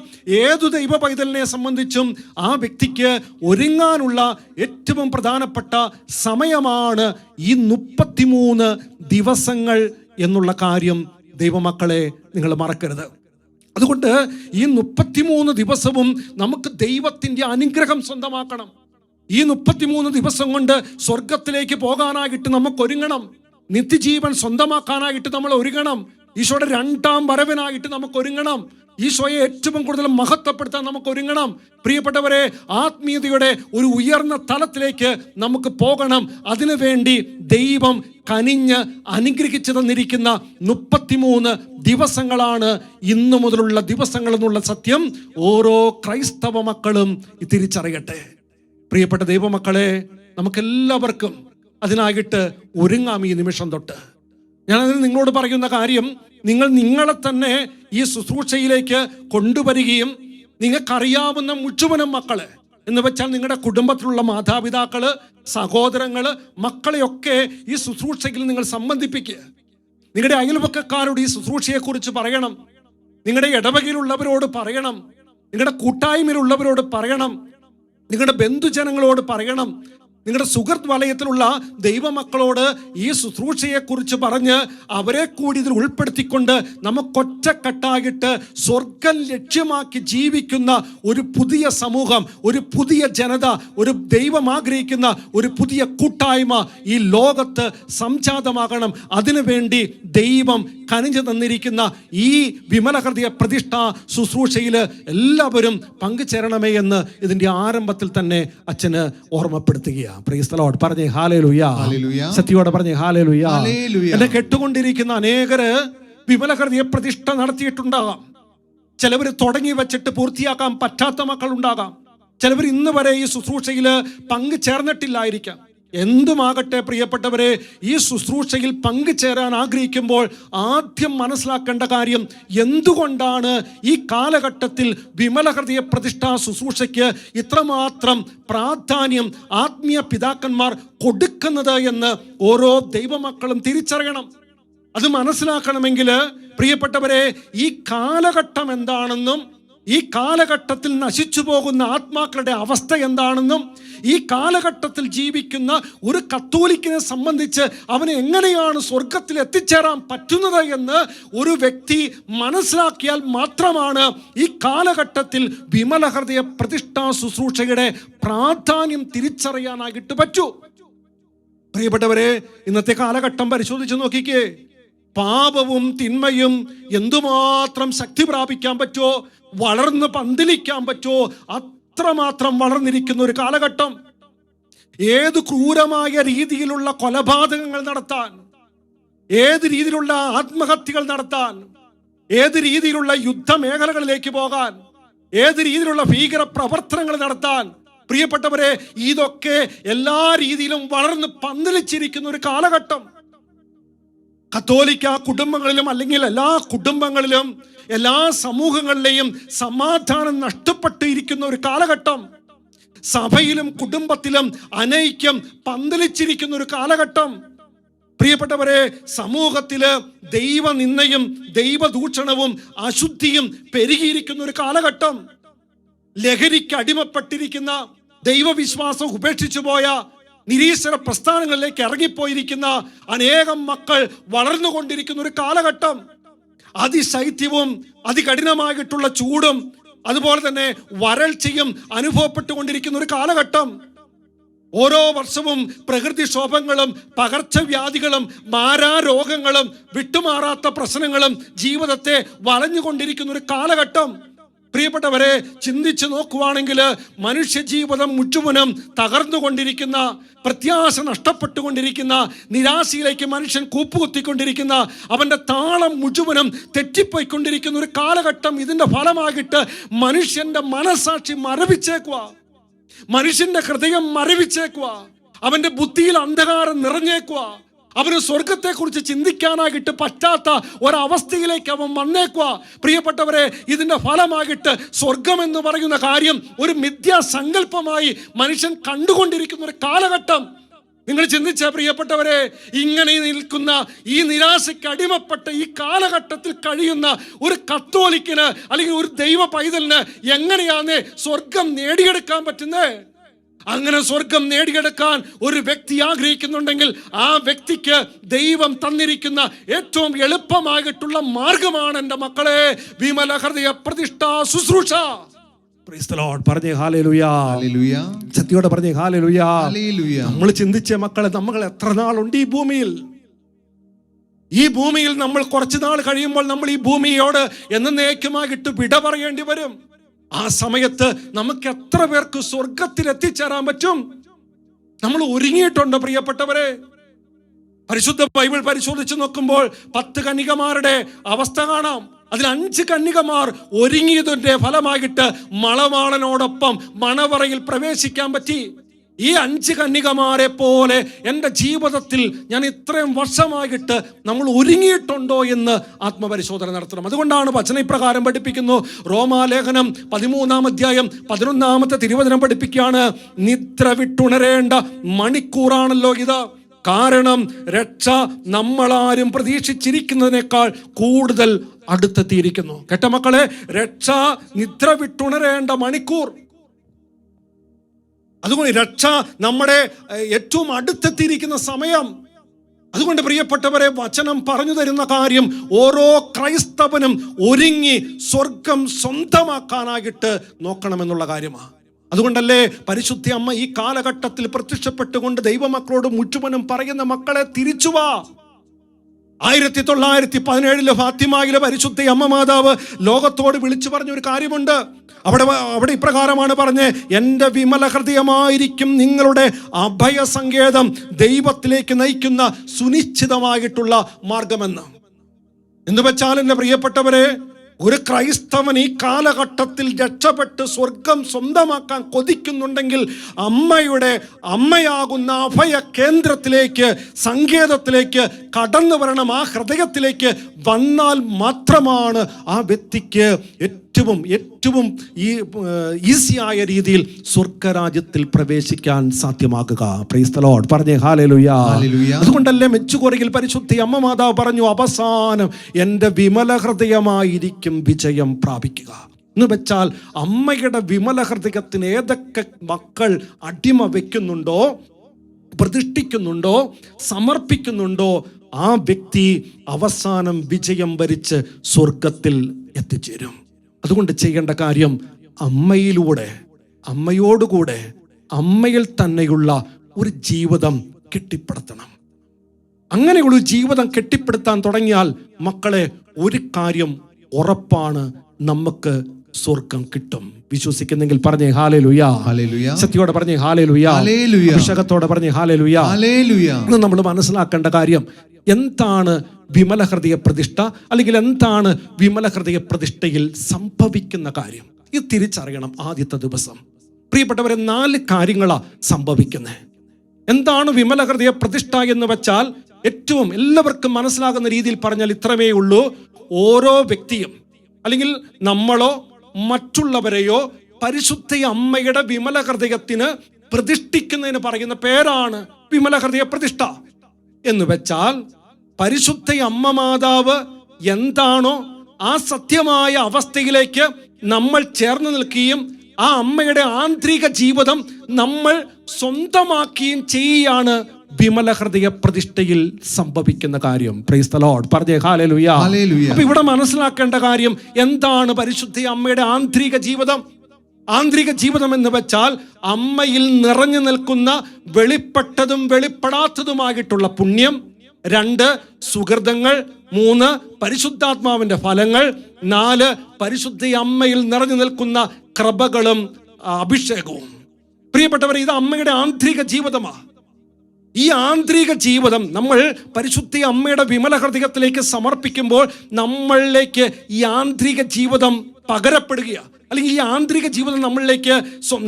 ഏതു ദൈവ പൈതലിനെ സംബന്ധിച്ചും ആ വ്യക്തിക്ക് ഒരുങ്ങാനുള്ള ഏറ്റവും പ്രധാനപ്പെട്ട സമയമാണ് ഈ 33 ദിവസങ്ങൾ എന്നുള്ള കാര്യം ദൈവമക്കളെ നിങ്ങൾ മറക്കരുത്. അതുകൊണ്ട് ഈ 33 ദിവസവും നമുക്ക് ദൈവത്തിൻ്റെ അനുഗ്രഹം സ്വന്തമാക്കണം. ഈ 33 ദിവസം കൊണ്ട് സ്വർഗത്തിലേക്ക് പോകാനായിട്ട് നമുക്ക് ഒരുങ്ങണം. നിത്യജീവൻ സ്വന്തമാക്കാനായിട്ട് നമ്മൾ ഒരുങ്ങണം. ഈശോയുടെ 2ാം വരവിനായിട്ട് നമുക്ക് ഒരുങ്ങണം. ഈശോയെ ഏറ്റവും കൂടുതൽ മഹത്വപ്പെടുത്താൻ നമുക്ക് ഒരുങ്ങണം. പ്രിയപ്പെട്ടവരെ, ആത്മീയതയുടെ ഒരു ഉയർന്ന തലത്തിലേക്ക് നമുക്ക് പോകണം. അതിനുവേണ്ടി ദൈവം കനിഞ്ഞ് അനുഗ്രഹിച്ചു തന്നിരിക്കുന്ന 33 ദിവസങ്ങളാണ് ഇന്നു മുതലുള്ള ദിവസങ്ങൾ എന്നുള്ള സത്യം ഓരോ ക്രൈസ്തവ മക്കളും തിരിച്ചറിയട്ടെ. പ്രിയപ്പെട്ട ദൈവമക്കളെ, നമുക്കെല്ലാവർക്കും അതിനായിട്ട് ഒരുങ്ങാം. ഈ നിമിഷം തൊട്ട് ഞാനതിന് നിങ്ങളോട് പറയുന്ന കാര്യം, നിങ്ങളെ തന്നെ ഈ ശുശ്രൂഷയിലേക്ക് കൊണ്ടുവരികയും നിങ്ങൾക്കറിയാവുന്ന മുഴുവനും മക്കള് എന്ന് വെച്ചാൽ നിങ്ങളുടെ കുടുംബത്തിലുള്ള മാതാപിതാക്കള്, സഹോദരങ്ങള്, മക്കളെയൊക്കെ ഈ ശുശ്രൂഷയിൽ നിങ്ങൾ സംബന്ധിപ്പിക്കുക. നിങ്ങളുടെ അയൽപക്കക്കാരോട് ഈ ശുശ്രൂഷയെക്കുറിച്ച് പറയണം. നിങ്ങളുടെ ഇടവകയിലുള്ളവരോട് പറയണം. നിങ്ങളുടെ കൂട്ടായ്മയിലുള്ളവരോട് പറയണം. നിങ്ങളുടെ ബന്ധുജനങ്ങളോട് പറയണം. നിങ്ങളുടെ സുഹൃത്ത് വലയത്തിലുള്ള ദൈവമക്കളോട് ഈ ശുശ്രൂഷയെക്കുറിച്ച് പറഞ്ഞ് അവരെ കൂടി ഇതിൽ ഉൾപ്പെടുത്തിക്കൊണ്ട് നമുക്കൊറ്റക്കെട്ടായിട്ട് സ്വർഗം ലക്ഷ്യമാക്കി ജീവിക്കുന്ന ഒരു പുതിയ സമൂഹം, ഒരു പുതിയ ജനത, ഒരു ദൈവം ആഗ്രഹിക്കുന്ന ഒരു പുതിയ കൂട്ടായ്മ ഈ ലോകത്ത് സംജാതമാകണം. അതിനുവേണ്ടി ദൈവം കനിഞ്ഞു തന്നിരിക്കുന്ന ഈ വിമലഹൃദയ പ്രതിഷ്ഠാ ശുശ്രൂഷയിൽ എല്ലാവരും പങ്കുചേരണമേ എന്ന് ഇതിൻ്റെ ആരംഭത്തിൽ തന്നെ അച്ഛന് ഓർമ്മപ്പെടുത്തുകയാണ്. Price the lord. പറഞ്ഞേ ഹല്ലേലൂയ. സത്യത്തോടെ പറഞ്ഞേ ഹല്ലേലൂയ. എന്നെ കേട്ടുകൊണ്ടിരിക്കുന്ന അനേകര് വിമലഹൃദയ പ്രതിഷ്ഠ നടത്തിയിട്ടുണ്ടാകാം. ചിലവർ തുടങ്ങി വെച്ചിട്ട് പൂർത്തിയാക്കാൻ പറ്റാത്ത മക്കളുണ്ടാകാം. ചിലവർ ഇന്ന് വരെ ഈ ശുശ്രൂഷയിൽ പങ്കുചേർന്നിട്ടില്ലായിരിക്കാം. എന്തുമാകട്ടെ പ്രിയപ്പെട്ടവരെ, ഈ ശുശ്രൂഷയിൽ പങ്കുചേരാൻ ആഗ്രഹിക്കുമ്പോൾ ആദ്യം മനസ്സിലാക്കേണ്ട കാര്യം, എന്തുകൊണ്ടാണ് ഈ കാലഘട്ടത്തിൽ വിമലഹൃദയ പ്രതിഷ്ഠാ ശുശ്രൂഷയ്ക്ക് ഇത്രമാത്രം പ്രാധാന്യം ആത്മീയ പിതാക്കന്മാർ കൊടുക്കുന്നത് എന്ന് ഓരോ ദൈവമക്കളും തിരിച്ചറിയണം. അത് മനസ്സിലാക്കണമെങ്കിൽ പ്രിയപ്പെട്ടവരെ, ഈ കാലഘട്ടം എന്താണെന്നും ഈ കാലഘട്ടത്തിൽ നശിച്ചു പോകുന്ന ആത്മാക്കളുടെ അവസ്ഥ എന്താണെന്നും ഈ കാലഘട്ടത്തിൽ ജീവിക്കുന്ന ഒരു കത്തോലിക്കനെ സംബന്ധിച്ച് അവന് എങ്ങനെയാണ് സ്വർഗത്തിൽ എത്തിച്ചേരാൻ പറ്റുന്നത് എന്ന് ഒരു വ്യക്തി മനസ്സിലാക്കിയാൽ മാത്രമാണ് ഈ കാലഘട്ടത്തിൽ വിമലഹൃദയ പ്രതിഷ്ഠാ ശുശ്രൂഷയുടെ പ്രാധാന്യം തിരിച്ചറിയാനായിട്ട് പറ്റൂ. പ്രിയപ്പെട്ടവരെ, ഇന്നത്തെ കാലഘട്ടം പരിശോധിച്ച് നോക്കിക്കേ. പാപവും തിന്മയും എന്തുമാത്രം ശക്തി പ്രാപിക്കാൻ പറ്റുമോ, വളർന്ന് പന്തലിക്കാൻ പറ്റുമോ, അത്രമാത്രം വളർന്നിരിക്കുന്ന ഒരു കാലഘട്ടം. ഏത് ക്രൂരമായ രീതിയിലുള്ള കൊലപാതകങ്ങൾ നടത്താൻ, ഏത് രീതിയിലുള്ള ആത്മഹത്യകൾ നടത്താൻ, ഏത് രീതിയിലുള്ള യുദ്ധമേഖലകളിലേക്ക് പോകാൻ, ഏത് രീതിയിലുള്ള ഭീകര പ്രവർത്തനങ്ങൾ നടത്താൻ, പ്രിയപ്പെട്ടവരെ, ഇതൊക്കെ എല്ലാ രീതിയിലും വളർന്ന് പന്തലിച്ചിരിക്കുന്ന ഒരു കാലഘട്ടം. കത്തോലിക്ക കുടുംബങ്ങളിലും അല്ലെങ്കിൽ എല്ലാ കുടുംബങ്ങളിലും എല്ലാ സമൂഹങ്ങളിലെയും സമാധാനം നഷ്ടപ്പെട്ടിരിക്കുന്ന ഒരു കാലഘട്ടം. സഭയിലും കുടുംബത്തിലും അനൈക്യം പന്തലിച്ചിരിക്കുന്ന ഒരു കാലഘട്ടം. പ്രിയപ്പെട്ടവരെ, സമൂഹത്തില് ദൈവനിന്ദയും ദൈവദൂഷണവും അശുദ്ധിയും പെരുകിയിരിക്കുന്ന ഒരു കാലഘട്ടം. ലഹരിക്ക് അടിമപ്പെട്ടിരിക്കുന്ന, ദൈവവിശ്വാസം ഉപേക്ഷിച്ചു പോയ, നിരീശ്വര പ്രസ്ഥാനങ്ങളിലേക്ക് ഇറങ്ങിപ്പോയിരിക്കുന്ന അനേകം മക്കൾ വളർന്നുകൊണ്ടിരിക്കുന്ന ഒരു കാലഘട്ടം. അതിശൈത്യവും അതികഠിനമായിട്ടുള്ള ചൂടും അതുപോലെ തന്നെ വരൾച്ചയും അനുഭവപ്പെട്ടുകൊണ്ടിരിക്കുന്ന ഒരു കാലഘട്ടം. ഓരോ വർഷവും പ്രകൃതിക്ഷോഭങ്ങളും പകർച്ചവ്യാധികളും മാരാരോഗങ്ങളും വിട്ടുമാറാത്ത പ്രശ്നങ്ങളും ജീവിതത്തെ വലഞ്ഞുകൊണ്ടിരിക്കുന്ന ഒരു കാലഘട്ടം. പ്രിയപ്പെട്ടവരെ, ചിന്തിച്ചു നോക്കുവാണെങ്കിൽ മനുഷ്യജീവിതം മുഴുവനും തകർന്നുകൊണ്ടിരിക്കുന്ന, പ്രത്യാശ നഷ്ടപ്പെട്ടുകൊണ്ടിരിക്കുന്ന, നിരാശയിലേക്ക് മനുഷ്യൻ കൂപ്പുകുത്തിക്കൊണ്ടിരിക്കുന്ന, അവൻ്റെ താളം മുഴുവനും തെറ്റിപ്പോയിക്കൊണ്ടിരിക്കുന്ന ഒരു കാലഘട്ടം. ഇതിൻ്റെ ഫലമായിട്ട് മനുഷ്യൻ്റെ മനസാക്ഷി മരവിച്ചേക്കുക, മനുഷ്യൻ്റെ ഹൃദയം മരവിച്ചേക്കുക, അവൻ്റെ ബുദ്ധിയിൽ അന്ധകാരം നിറഞ്ഞേക്കുക, അവന് സ്വർഗത്തെക്കുറിച്ച് ചിന്തിക്കാനായിട്ട് പറ്റാത്ത ഒരവസ്ഥയിലേക്ക് അവൻ വന്നേക്കുക. പ്രിയപ്പെട്ടവരെ, ഇതിൻ്റെ ഫലമായിട്ട് സ്വർഗം എന്ന് പറയുന്ന കാര്യം ഒരു മിഥ്യാസങ്കല്പമായി മനുഷ്യൻ കണ്ടുകൊണ്ടിരിക്കുന്ന ഒരു കാലഘട്ടം. നിങ്ങൾ ചിന്തിച്ച പ്രിയപ്പെട്ടവരെ, ഇങ്ങനെ നിൽക്കുന്ന ഈ നിരാശയ്ക്ക് അടിമപ്പെട്ട ഈ കാലഘട്ടത്തിൽ കഴിയുന്ന ഒരു കത്തോലിക്കന് അല്ലെങ്കിൽ ഒരു ദൈവ പൈതലിന് എങ്ങനെയാണ് സ്വർഗം നേടിയെടുക്കാൻ പറ്റുന്നത്? അങ്ങനെ സ്വർഗം നേടിയെടുക്കാൻ ഒരു വ്യക്തി ആഗ്രഹിക്കുന്നുണ്ടെങ്കിൽ ആ വ്യക്തിക്ക് ദൈവം തന്നിരിക്കുന്ന ഏറ്റവും എളുപ്പമായിട്ടുള്ള മാർഗമാണ് എൻ്റെ മക്കളെ വിമല ഹൃദയ പ്രതിഷ്ഠാ ശുശ്രൂഷ. Price the lord. പറഞ്ഞേ ഹല്ലേലൂയ. ഹല്ലേലൂയ. സത്യോടെ പറഞ്ഞേ ഹല്ലേലൂയ. ഹല്ലേലൂയ. നമ്മൾ ചിന്തിച്ച മക്കളെ, നമ്മൾ എത്ര നാളുണ്ട് ഈ ഭൂമിയിൽ? ഈ ഭൂമിയിൽ നമ്മൾ കുറച്ചു നാൾ കഴിയുമ്പോൾ നമ്മൾ ഈ ഭൂമിയോട് എന്നേക്കുമായിട്ട് വിട പറയേണ്ടി വരും. ആ സമയത്ത് നമുക്ക് എത്ര പേർക്ക് സ്വർഗത്തിൽ എത്തിച്ചേരാൻ പറ്റും? നമ്മൾ ഒരുങ്ങിയിട്ടുണ്ട് പ്രിയപ്പെട്ടവരെ? പരിശുദ്ധ ബൈബിൾ പരിശോധിച്ച് നോക്കുമ്പോൾ 10 കന്യകമാരുടെ അവസ്ഥ കാണാം. അതിൽ 5 കന്യകമാർ ഒരുങ്ങിയതിന്റെ ഫലമായിട്ട് മണവാളനോടൊപ്പം മണവറയിൽ പ്രവേശിക്കാൻ പറ്റി. ഈ 5 കന്യകമാരെ പോലെ എൻ്റെ ജീവിതത്തിൽ ഞാൻ ഇത്രയും വർഷമായിട്ട് നമ്മൾ ഒരുങ്ങിയിട്ടുണ്ടോ എന്ന് ആത്മപരിശോധന നടത്തണം. അതുകൊണ്ടാണ് വചനം ഇപ്രകാരം പഠിപ്പിക്കുന്നു. റോമാലേഖനം 13-ാം അധ്യായം 11-ാമത്തെ തിരുവചനം പഠിപ്പിക്കുകയാണ്, നിദ്ര വിട്ടുണരേണ്ട മണിക്കൂറാണല്ലോ ഇത്. കാരണം രക്ഷ നമ്മളാരും പ്രതീക്ഷിച്ചിരിക്കുന്നതിനേക്കാൾ കൂടുതൽ അടുത്തെത്തിയിരിക്കുന്നു. കേട്ട മക്കളെ, രക്ഷ നിദ്ര വിട്ടുണരേണ്ട മണിക്കൂർ. അതുകൊണ്ട് രക്ഷ നമ്മുടെ ഏറ്റവും അടുത്തെത്തിയിരിക്കുന്ന സമയം. അതുകൊണ്ട് പ്രിയപ്പെട്ടവരെ, വചനം പറഞ്ഞു തരുന്ന കാര്യം ഓരോ ക്രൈസ്തവനും ഒരുങ്ങി സ്വർഗം സ്വന്തമാക്കാനായിട്ട് നോക്കണമെന്നുള്ള കാര്യമാണ്. അതുകൊണ്ടല്ലേ പരിശുദ്ധ അമ്മ ഈ കാലഘട്ടത്തിൽ പ്രത്യക്ഷപ്പെട്ടുകൊണ്ട് ദൈവമക്കളോട് മുഴുവനും പറയുന്ന, മക്കളെ തിരിച്ചു വാ. 1917 ഫാത്തിമയിലെ പരിശുദ്ധ അമ്മ മാതാവ് ലോകത്തോട് വിളിച്ചു പറഞ്ഞൊരു കാര്യമുണ്ട്. അവിടെ ഇപ്രകാരമാണ് പറഞ്ഞ്, എൻ്റെ വിമല ഹൃദയമായിരിക്കും നിങ്ങളുടെ അഭയസങ്കേതം, ദൈവത്തിലേക്ക് നയിക്കുന്ന സുനിശ്ചിതമായിട്ടുള്ള മാർഗമെന്ന്. എന്ന് വെച്ചാൽ എൻ്റെ പ്രിയപ്പെട്ടവരെ, ഒരു ക്രൈസ്തവൻ ഈ കാലഘട്ടത്തിൽ രക്ഷപ്പെട്ട് സ്വർഗം സ്വന്തമാക്കാൻ കൊതിക്കുന്നുണ്ടെങ്കിൽ അമ്മയാകുന്ന അഭയ കേന്ദ്രത്തിലേക്ക്, സങ്കേതത്തിലേക്ക് കടന്നു വരണം. ആ ഹൃദയത്തിലേക്ക് വന്നാൽ മാത്രമാണ് ആ വ്യക്തിക്ക് ഏറ്റവും ഈസിയായ രീതിയിൽ സ്വർഗരാജ്യത്തിൽ പ്രവേശിക്കാൻ സാധ്യമാകുക. Praise the lord. പറഞ്ഞേ ഹല്ലേലൂയ. അതുകൊണ്ടല്ലേ മെച്ചുകുറയിൽ പരിശുദ്ധ അമ്മ മാതാവ് പറഞ്ഞു, അവസാനം എൻ്റെ വിമല ഹൃദയമായിരിക്കും വിജയം പ്രാപിക്കുക. എന്ന് വെച്ചാൽ അമ്മയുടെ വിമല ഹൃദയത്തിന് ഏതൊക്കെ മക്കൾ അടിമ വെക്കുന്നുണ്ടോ, പ്രതിഷ്ഠിക്കുന്നുണ്ടോ, സമർപ്പിക്കുന്നുണ്ടോ, ആ വ്യക്തി അവസാനം വിജയം വരിച്ച് സ്വർഗത്തിൽ എത്തിച്ചേരും. അതുകൊണ്ട് ചെയ്യേണ്ട കാര്യം, അമ്മയോടുകൂടെ അമ്മയിൽ തന്നെയുള്ള ഒരു ജീവിതം കെട്ടിപ്പടുത്തണം. അങ്ങനെയുള്ള ജീവിതം കെട്ടിപ്പടുത്താൻ തുടങ്ങിയാൽ മക്കളെ, ഒരു കാര്യം ഉറപ്പാണ്, നമുക്ക് സ്വർഗം കിട്ടും. വിശ്വസിക്കുന്നെങ്കിൽ പറഞ്ഞേ ഹല്ലേലൂയ. ഹല്ലേലൂയ. സത്യോടെ പറഞ്ഞേ ഹല്ലേലൂയ. ഹല്ലേലൂയ. അഭിഷേകത്തോടെ പറഞ്ഞേ ഹല്ലേലൂയ. ഹല്ലേലൂയ. ഇന്ന് നമ്മൾ മനസ്സിലാക്കേണ്ട കാര്യം, എന്താണ് വിമല ഹൃദയ പ്രതിഷ്ഠ, അല്ലെങ്കിൽ എന്താണ് വിമല ഹൃദയ പ്രതിഷ്ഠയിൽ സംഭവിക്കുന്ന കാര്യം? ഇത് തിരിച്ചറിയണം. ആദ്യത്തെ ദിവസം പ്രിയപ്പെട്ടവരെ 4 കാര്യങ്ങളാണ് സംഭവിക്കുന്നത്. എന്താണ് വിമല ഹൃദയ പ്രതിഷ്ഠ എന്ന് വെച്ചാൽ, ഏറ്റവും എല്ലാവർക്കും മനസ്സിലാകുന്ന രീതിയിൽ പറഞ്ഞാൽ ഇത്രമേ ഉള്ളൂ. ഓരോ വ്യക്തിയും, അല്ലെങ്കിൽ നമ്മളോ മറ്റുള്ളവരെയോ പരിശുദ്ധ അമ്മയുടെ വിമല ഹൃദയത്തിന് പ്രതിഷ്ഠിക്കുന്നതിന് പറയുന്ന പേരാണ് വിമല ഹൃദയ പ്രതിഷ്ഠ. എന്ന് വെച്ചാൽ പരിശുദ്ധ അമ്മ മാതാവ് എന്താണോ ആ സത്യമായ അവസ്ഥയിലേക്ക് നമ്മൾ ചേർന്ന് നിൽക്കുകയും ആ അമ്മയുടെ ആന്തരിക ജീവിതം നമ്മൾ സ്വന്തമാക്കുകയും ചെയ്യുകയാണ് വിമല ഹൃദയ പ്രതിഷ്ഠയിൽ സംഭവിക്കുന്ന കാര്യം. Price the lord. പറഞ്ഞേ ഹല്ലേലൂയ. അപ്പൊ ഇവിടെ മനസ്സിലാക്കേണ്ട കാര്യം, എന്താണ് പരിശുദ്ധ അമ്മയുടെ ആന്തരിക ജീവിതം? ആന്തരിക ജീവിതം എന്ന് വെച്ചാൽ അമ്മയിൽ നിറഞ്ഞു നിൽക്കുന്ന വെളിപ്പെട്ടതും വെളിപ്പെടാത്തതുമായിട്ടുള്ള പുണ്യം, 2 സുഹൃതങ്ങൾ, 3 പരിശുദ്ധാത്മാവിന്റെ ഫലങ്ങൾ, 4 പരിശുദ്ധ അമ്മയിൽ നിറഞ്ഞു നിൽക്കുന്ന കൃപകളും അഭിഷേകവും. പ്രിയപ്പെട്ടവർ, ഇത് അമ്മയുടെ ആന്തരിക ജീവിതമാണ്. ഈ ആന്തരിക ജീവിതം നമ്മൾ പരിശുദ്ധ അമ്മയുടെ വിമല ഹൃദയത്തിലേക്ക് സമർപ്പിക്കുമ്പോൾ നമ്മളിലേക്ക് ഈ ആന്തരിക ജീവിതം പകരപ്പെടുകയാണ്, അല്ലെങ്കിൽ ഈ ആന്തരിക ജീവിതം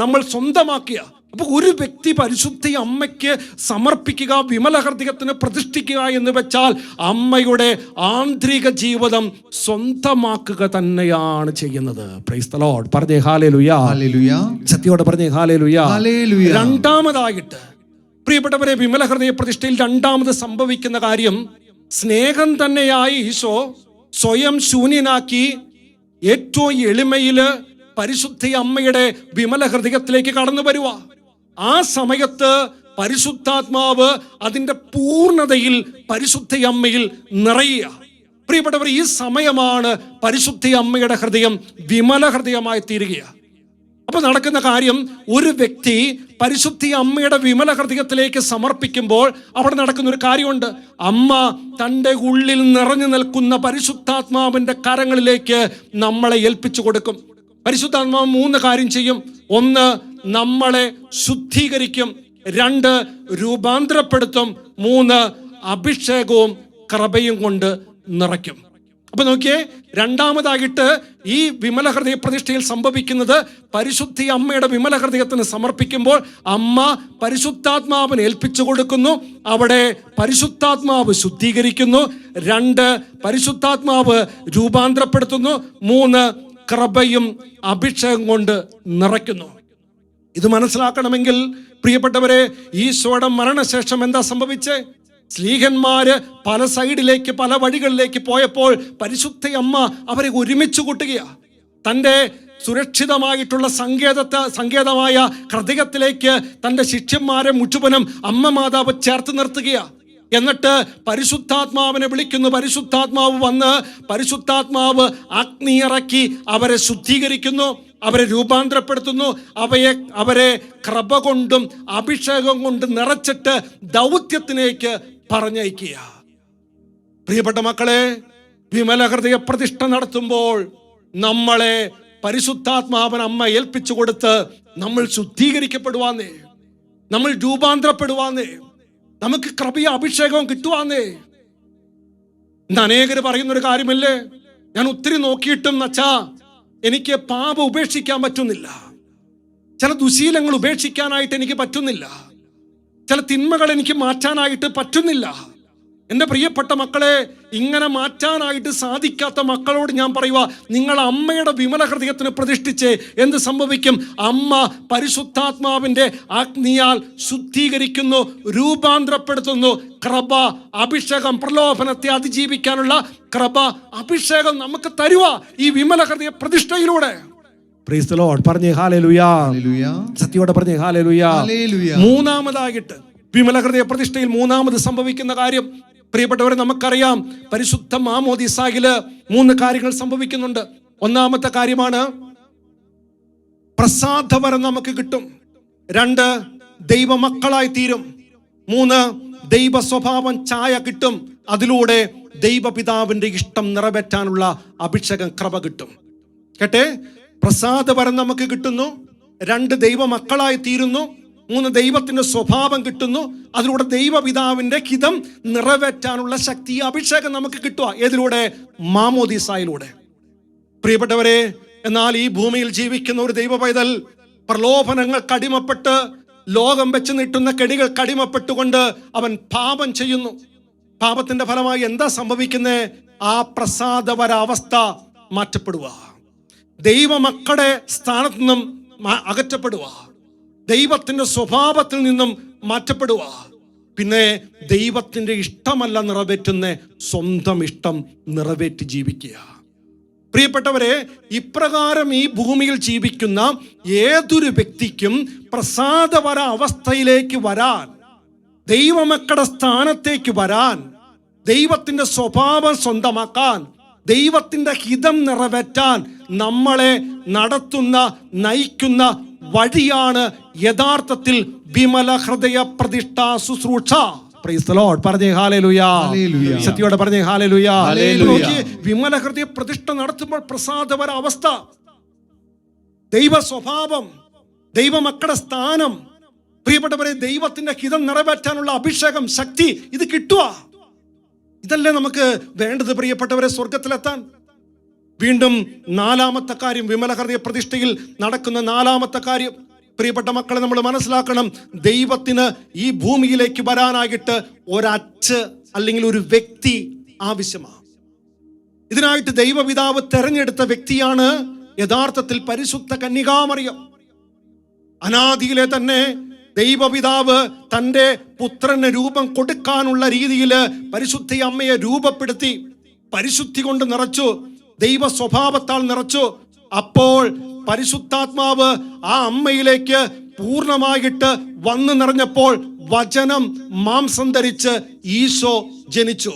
നമ്മൾ സ്വന്തമാക്കുക. അപ്പോൾ ഒരു വ്യക്തി പരിശുദ്ധ അമ്മയ്ക്ക് സമർപ്പിക്കുക, വിമല ഹൃദയത്തിന് പ്രതിഷ്ഠിക്കുക എന്ന് വെച്ചാൽ അമ്മയുടെ ആന്തരിക ജീവിതം സ്വന്തമാക്കുക തന്നെയാണ് ചെയ്യുന്നത്. Price the lord. പറഞ്ഞേ ഹല്ലേലൂയ. ഹല്ലേലൂയ. സത്യോടെ പറഞ്ഞേ ഹല്ലേലൂയ. ഹല്ലേലൂയ. രണ്ടാമതായിട്ട് പ്രിയപ്പെട്ടവരെ, വിമല ഹൃദയ പ്രതിഷ്ഠയിൽ രണ്ടാമത് സംഭവിക്കുന്ന കാര്യം, സ്നേഹം തന്നെയായി ഈശോ സ്വയം ശൂന്യനാക്കി ഏറ്റവും എളിമയില് പരിശുദ്ധ അമ്മയുടെ വിമല ഹൃദയത്തിലേക്ക് കടന്നു വരുക. ആ സമയത്ത് പരിശുദ്ധാത്മാവ് അതിൻ്റെ പൂർണ്ണതയിൽ പരിശുദ്ധ അമ്മയിൽ നിറയുക. പ്രിയപ്പെട്ടവർ, ഈ സമയമാണ് പരിശുദ്ധ അമ്മയുടെ ഹൃദയം വിമല ഹൃദയമായി തീരുകയാണ്. അപ്പൊ നടക്കുന്ന കാര്യം, ഒരു വ്യക്തി പരിശുദ്ധ അമ്മയുടെ വിമല ഹൃദയത്തിലേക്ക് സമർപ്പിക്കുമ്പോൾ അവിടെ നടക്കുന്ന ഒരു കാര്യമുണ്ട്. അമ്മ തൻ്റെ ഉള്ളിൽ നിറഞ്ഞു നിൽക്കുന്ന പരിശുദ്ധാത്മാവിന്റെ കരങ്ങളിലേക്ക് നമ്മളെ ഏൽപ്പിച്ചു കൊടുക്കും. പരിശുദ്ധാത്മാവ് 3 കാര്യം ചെയ്യും. 1, നമ്മളെ ശുദ്ധീകരിക്കും. 2, രൂപാന്തരപ്പെടുത്തും. 3, അഭിഷേകവും കൃപയും കൊണ്ട് നിറയ്ക്കും. അപ്പൊ നോക്കിയേ, രണ്ടാമതായിട്ട് ഈ വിമല ഹൃദയ പ്രതിഷ്ഠയിൽ സംഭവിക്കുന്നത്, പരിശുദ്ധ അമ്മയുടെ വിമല ഹൃദയത്തിന് സമർപ്പിക്കുമ്പോൾ അമ്മ പരിശുദ്ധാത്മാവിനെ ഏൽപ്പിച്ചു കൊടുക്കുന്നു. അവിടെ പരിശുദ്ധാത്മാവ് ശുദ്ധീകരിക്കുന്നു. 2, പരിശുദ്ധാത്മാവ് രൂപാന്തരപ്പെടുത്തുന്നു. 3, കൃപയും അഭിഷേകം കൊണ്ട് നിറയ്ക്കുന്നു. ഇത് മനസ്സിലാക്കണമെങ്കിൽ പ്രിയപ്പെട്ടവരെ, ഈശോയുടെ മരണശേഷം എന്താ സംഭവിച്ചേ? സ്ലീഹന്മാര് പല സൈഡിലേക്ക്, പല വഴികളിലേക്ക് പോയപ്പോൾ പരിശുദ്ധ അമ്മ അവരെ ഒരുമിച്ച് കൂട്ടുകയാണ്. തൻ്റെ സുരക്ഷിതമായിട്ടുള്ള സങ്കേതമായ ഹൃദയത്തിലേക്ക് തൻ്റെ ശിഷ്യന്മാരെ മുഴുവനും അമ്മ മാതാവ് ചേർത്ത് നിർത്തുകയാണ്. എന്നിട്ട് പരിശുദ്ധാത്മാവിനെ വിളിക്കുന്നു. പരിശുദ്ധാത്മാവ് വന്ന് പരിശുദ്ധാത്മാവ് അഗ്നി ഇറക്കി അവരെ ശുദ്ധീകരിക്കുന്നു, അവരെ രൂപാന്തരപ്പെടുത്തുന്നു, അവരെ കൃപ കൊണ്ടും അഭിഷേകം കൊണ്ട് നിറച്ചിട്ട് ദൗത്യത്തിലേക്ക് പറഞ്ഞയക്കുക. പ്രിയപ്പെട്ട മക്കളെ, വിമല ഹൃദയ പ്രതിഷ്ഠ നടത്തുമ്പോൾ നമ്മളെ പരിശുദ്ധാത്മാവൻ അമ്മ ഏൽപ്പിച്ചു കൊടുത്ത് നമ്മൾ ശുദ്ധീകരിക്കപ്പെടുവാന്നേ, നമ്മൾ രൂപാന്തരപ്പെടുവാന്നേ, നമുക്ക് കൃപയും അഭിഷേകവും കിട്ടുവാന്നേ. ഇന്ന് അനേകർ പറയുന്നൊരു കാര്യമല്ലേ, ഞാൻ ഒത്തിരി നോക്കിയിട്ടും അച്ഛാ എനിക്ക് പാപം ഉപേക്ഷിക്കാൻ പറ്റുന്നില്ല, ചില ദുശീലങ്ങൾ ഉപേക്ഷിക്കാനായിട്ട് എനിക്ക് പറ്റുന്നില്ല, ചില തിന്മകൾ എനിക്ക് മാറ്റാനായിട്ട് പറ്റുന്നില്ല. എൻ്റെ പ്രിയപ്പെട്ട മക്കളെ, ഇങ്ങനെ മാറ്റാനായിട്ട് സാധിക്കാത്ത മക്കളോട് ഞാൻ പറയുക, നിങ്ങൾ അമ്മയുടെ വിമല ഹൃദയത്തിന് പ്രതിഷ്ഠിച്ച് എന്ത് സംഭവിക്കും? അമ്മ പരിശുദ്ധാത്മാവിൻ്റെ അഗ്നിയാൽ ശുദ്ധീകരിക്കുന്നു, രൂപാന്തരപ്പെടുത്തുന്നു. കൃപ, അഭിഷേകം, പ്രലോഭനത്തെ അതിജീവിക്കാനുള്ള കൃപ, അഭിഷേകം നമുക്ക് തരുക ഈ വിമല ഹൃദയ പ്രതിഷ്ഠയിലൂടെ. Praise the lord. പറഞ്ഞേ ഹല്ലേലൂയ. സത്യോടെ പറഞ്ഞേ ഹല്ലേലൂയ. മൂന്നാമതായിട്ട് വിമല ഹൃദയ പ്രതിഷ്ഠയിൽ മൂന്നാമത് സംഭവിക്കുന്ന കാര്യം, പ്രിയപ്പെട്ടവരെ, നമുക്കറിയാം പരിശുദ്ധ മാമോദീസായില് 3 കാര്യങ്ങൾ സംഭവിക്കുന്നുണ്ട്. ഒന്നാമത്തെ കാര്യമാണ് പ്രസാദവരം നമുക്ക് കിട്ടും. 2, ദൈവമക്കളായി തീരും. 3, ദൈവ സ്വഭാവം ചായ കിട്ടും. അതിലൂടെ ദൈവപിതാവിന്റെ ഇഷ്ടം നിറവേറ്റാനുള്ള അഭിഷേകം, കൃപ കിട്ടും. കേട്ടെ, പ്രസാദവരം നമുക്ക് കിട്ടുന്നു. 2, ദൈവമക്കളായി തീരുന്നു. 3, ദൈവത്തിന്റെ സ്വഭാവം കിട്ടുന്നു. അതിലൂടെ ദൈവപിതാവിന്റെ ഹിതം നിറവേറ്റാനുള്ള ശക്തി, അഭിഷേകം നമുക്ക് കിട്ടുക. ഏതിലൂടെ? മാമോദീസായിലൂടെ. പ്രിയപ്പെട്ടവരെ, എന്നാൽ ഈ ഭൂമിയിൽ ജീവിക്കുന്ന ഒരു ദൈവ പൈതൽ പ്രലോഭനങ്ങൾക്ക് അടിമപ്പെട്ട്, ലോകം വെച്ച് നീട്ടുന്ന കെണികൾക്ക് അടിമപ്പെട്ടുകൊണ്ട് അവൻ പാപം ചെയ്യുന്നു. പാപത്തിന്റെ ഫലമായി എന്താ സംഭവിക്കുന്നത്? ആ പ്രസാദവര അവസ്ഥ മാറ്റപ്പെടുക, ദൈവമക്കളുടെ സ്ഥാനത്ത് നിന്നും അകറ്റപ്പെടുക, ദൈവത്തിന്റെ സ്വഭാവത്തിൽ നിന്നും മാറ്റപ്പെടുക. പിന്നെ ദൈവത്തിന്റെ ഇഷ്ടമല്ല നിറവേറ്റുന്ന, സ്വന്തം ഇഷ്ടം നിറവേറ്റി ജീവിക്കുക. പ്രിയപ്പെട്ടവരെ, ഇപ്രകാരം ഈ ഭൂമിയിൽ ജീവിക്കുന്ന ഏതൊരു വ്യക്തിക്കും പ്രസാദവര അവസ്ഥയിലേക്ക് വരാൻ, ദൈവമക്കളുടെ സ്ഥാനത്തേക്ക് വരാൻ, ദൈവത്തിന്റെ സ്വഭാവം സ്വന്തമാക്കാൻ, ദൈവത്തിന്റെ ഹിതം നിറവേറ്റാൻ നമ്മളെ നടത്തുന്ന, നയിക്കുന്ന വഴിയാണ് യഥാർത്ഥത്തിൽ വിമല ഹൃദയ പ്രതിഷ്ഠ ശുശ്രൂഷ. Price the lord. പറഞ്ഞേ ഹല്ലേലൂയ. സത്യോടെ പറഞ്ഞേ ഹല്ലേലൂയ. വിമല ഹൃദയ പ്രതിഷ്ഠ നടത്തുമ്പോൾ പ്രസാദവര അവസ്ഥ, ദൈവ സ്വഭാവം, ദൈവമക്കളുടെ സ്ഥാനം, പ്രിയപ്പെട്ടവരെ, ദൈവത്തിന്റെ ഹിതം നിറവേറ്റാനുള്ള അഭിഷേകം, ശക്തി, ഇത് കിട്ടുക. ഇതല്ലേ നമുക്ക് വേണ്ടത് പ്രിയപ്പെട്ടവരെ, സ്വർഗത്തിലെത്താൻ. വീണ്ടും 4-മത്തെ കാര്യം, വിമല ഹൃദയ പ്രതിഷ്ഠയിൽ നടക്കുന്ന 4-മത്തെ കാര്യം, പ്രിയപ്പെട്ട മക്കളെ, നമ്മൾ മനസ്സിലാക്കണം, ദൈവത്തിന് ഈ ഭൂമിയിലേക്ക് വരാനായിട്ട് ഒരച്ച് അല്ലെങ്കിൽ ഒരു വ്യക്തി ആവശ്യമാണ്. ഇതിനായിട്ട് ദൈവപിതാവ് തെരഞ്ഞെടുത്ത വ്യക്തിയാണ് യഥാർത്ഥത്തിൽ പരിശുദ്ധ കന്യകാമറിയം. അനാദിയിലെ തന്നെ ദൈവപിതാവ് തൻ്റെ പുത്രന് രൂപം കൊടുക്കാനുള്ള രീതിയിൽ പരിശുദ്ധ അമ്മയെ രൂപപ്പെടുത്തി, പരിശുദ്ധി കൊണ്ട് നിറച്ചു, ദൈവ സ്വഭാവത്താൽ നിറച്ചു. അപ്പോൾ പരിശുദ്ധാത്മാവ് ആ അമ്മയിലേക്ക് പൂർണ്ണമായിട്ട് വന്നു നിറഞ്ഞപ്പോൾ വചനം മാംസം ധരിച്ച് ഈശോ ജനിച്ചു.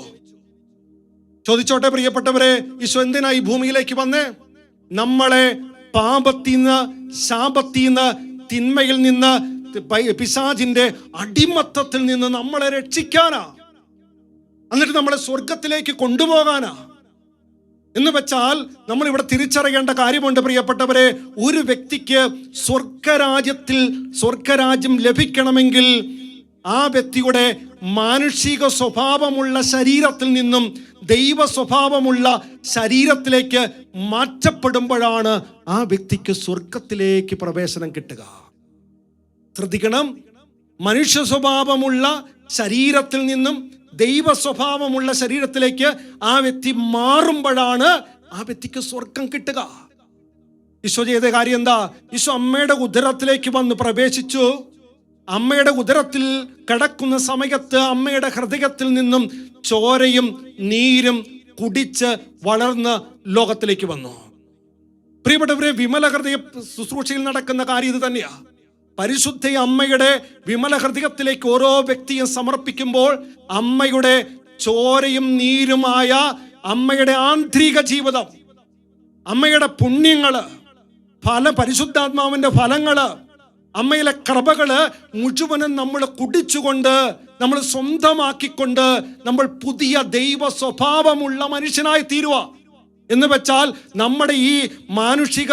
ചോദിച്ചോട്ടെ പ്രിയപ്പെട്ടവരെ, ഈശോ എന്തിനാ ഈ ഭൂമിയിലേക്ക് വന്നേ? നമ്മളെ പാപത്തിന്ന്, ശാപത്തിന്ന്, തിന്മയിൽ നിന്ന്, പിശാചിന്റെ അടിമത്തത്തിൽ നിന്ന് നമ്മളെ രക്ഷിക്കാനാ, എന്നിട്ട് നമ്മളെ സ്വർഗത്തിലേക്ക് കൊണ്ടുപോകാനാ. എന്ന് വെച്ചാൽ നമ്മൾ ഇവിടെ തിരിച്ചറിയേണ്ട കാര്യമുണ്ട് പ്രിയപ്പെട്ടവരെ. ഒരു വ്യക്തിക്ക് സ്വർഗരാജ്യം ലഭിക്കണമെങ്കിൽ ആ വ്യക്തിയുടെ മാനുഷിക സ്വഭാവമുള്ള ശരീരത്തിൽ നിന്നും ദൈവ സ്വഭാവമുള്ള ശരീരത്തിലേക്ക് മാറ്റപ്പെടുമ്പോഴാണ് ആ വ്യക്തിക്ക് സ്വർഗത്തിലേക്ക് പ്രവേശനം കിട്ടുക. ശ്രദ്ധിക്കണം, മനുഷ്യ സ്വഭാവമുള്ള ശരീരത്തിൽ നിന്നും ദൈവ സ്വഭാവമുള്ള ശരീരത്തിലേക്ക് ആ വ്യക്തി മാറുമ്പോഴാണ് ആ വ്യക്തിക്ക് സ്വർഗം കിട്ടുക. ഈശോ ചെയ്ത കാര്യം എന്താ? ഈശോ അമ്മയുടെ ഉദരത്തിലേക്ക് വന്ന് പ്രവേശിച്ചു. അമ്മയുടെ ഉദരത്തിൽ കിടക്കുന്ന സമയത്ത് അമ്മയുടെ ഹൃദയത്തിൽ നിന്നും ചോരയും നീരും കുടിച്ച് വളർന്ന് ലോകത്തിലേക്ക് വന്നു. പ്രിയപ്പെട്ടവരെ, വിമല ഹൃദയ ശുശ്രൂഷയിൽ നടക്കുന്ന കാര്യം ഇത് തന്നെയാ. പരിശുദ്ധ അമ്മയുടെ വിമല ഹൃദയത്തിലേക്ക് ഓരോ വ്യക്തിയും സമർപ്പിക്കുമ്പോൾ അമ്മയുടെ ചോരയും നീരുമായ അമ്മയുടെ ആന്തരിക ജീവിതം, അമ്മയുടെ പുണ്യങ്ങള്, പരിശുദ്ധാത്മാവിന്റെ ഫലങ്ങള്, അമ്മയിലെ കൃപകള് മുഴുവനും നമ്മൾ കുടിച്ചുകൊണ്ട്, നമ്മൾ സ്വന്തമാക്കിക്കൊണ്ട് നമ്മൾ പുതിയ ദൈവ സ്വഭാവമുള്ള മനുഷ്യനായി തീരുക. എന്ന് വെച്ചാൽ നമ്മുടെ ഈ മാനുഷിക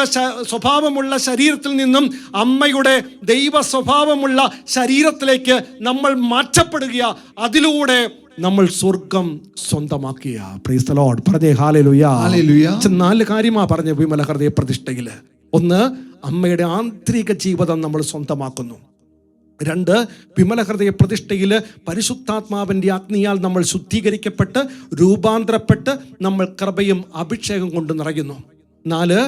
സ്വഭാവമുള്ള ശരീരത്തിൽ നിന്നും അമ്മയുടെ ദൈവ സ്വഭാവമുള്ള ശരീരത്തിലേക്ക് നമ്മൾ മാറ്റപ്പെടുക. അതിലൂടെ നമ്മൾ സ്വർഗം സ്വന്തമാക്കിയ. Price the lord. പറഞ്ഞേ ഹല്ലേലൂയ. 4 കാര്യമാ പറഞ്ഞ വിമല ഹൃദയ പ്രതിഷ്ഠയില്. 1, അമ്മയുടെ ആന്തരിക ജീവിതം നമ്മൾ സ്വന്തമാക്കുന്നു. 2, വിമല ഹൃദയ പ്രതിഷ്ഠയിൽ പരിശുദ്ധാത്മാവിൻ്റെ അഗ്നിയാൽ നമ്മൾ ശുദ്ധീകരിക്കപ്പെട്ട് രൂപാന്തരപ്പെട്ട് നമ്മൾ കൃപയും അഭിഷേകം കൊണ്ട് നിറയുന്നു. 3,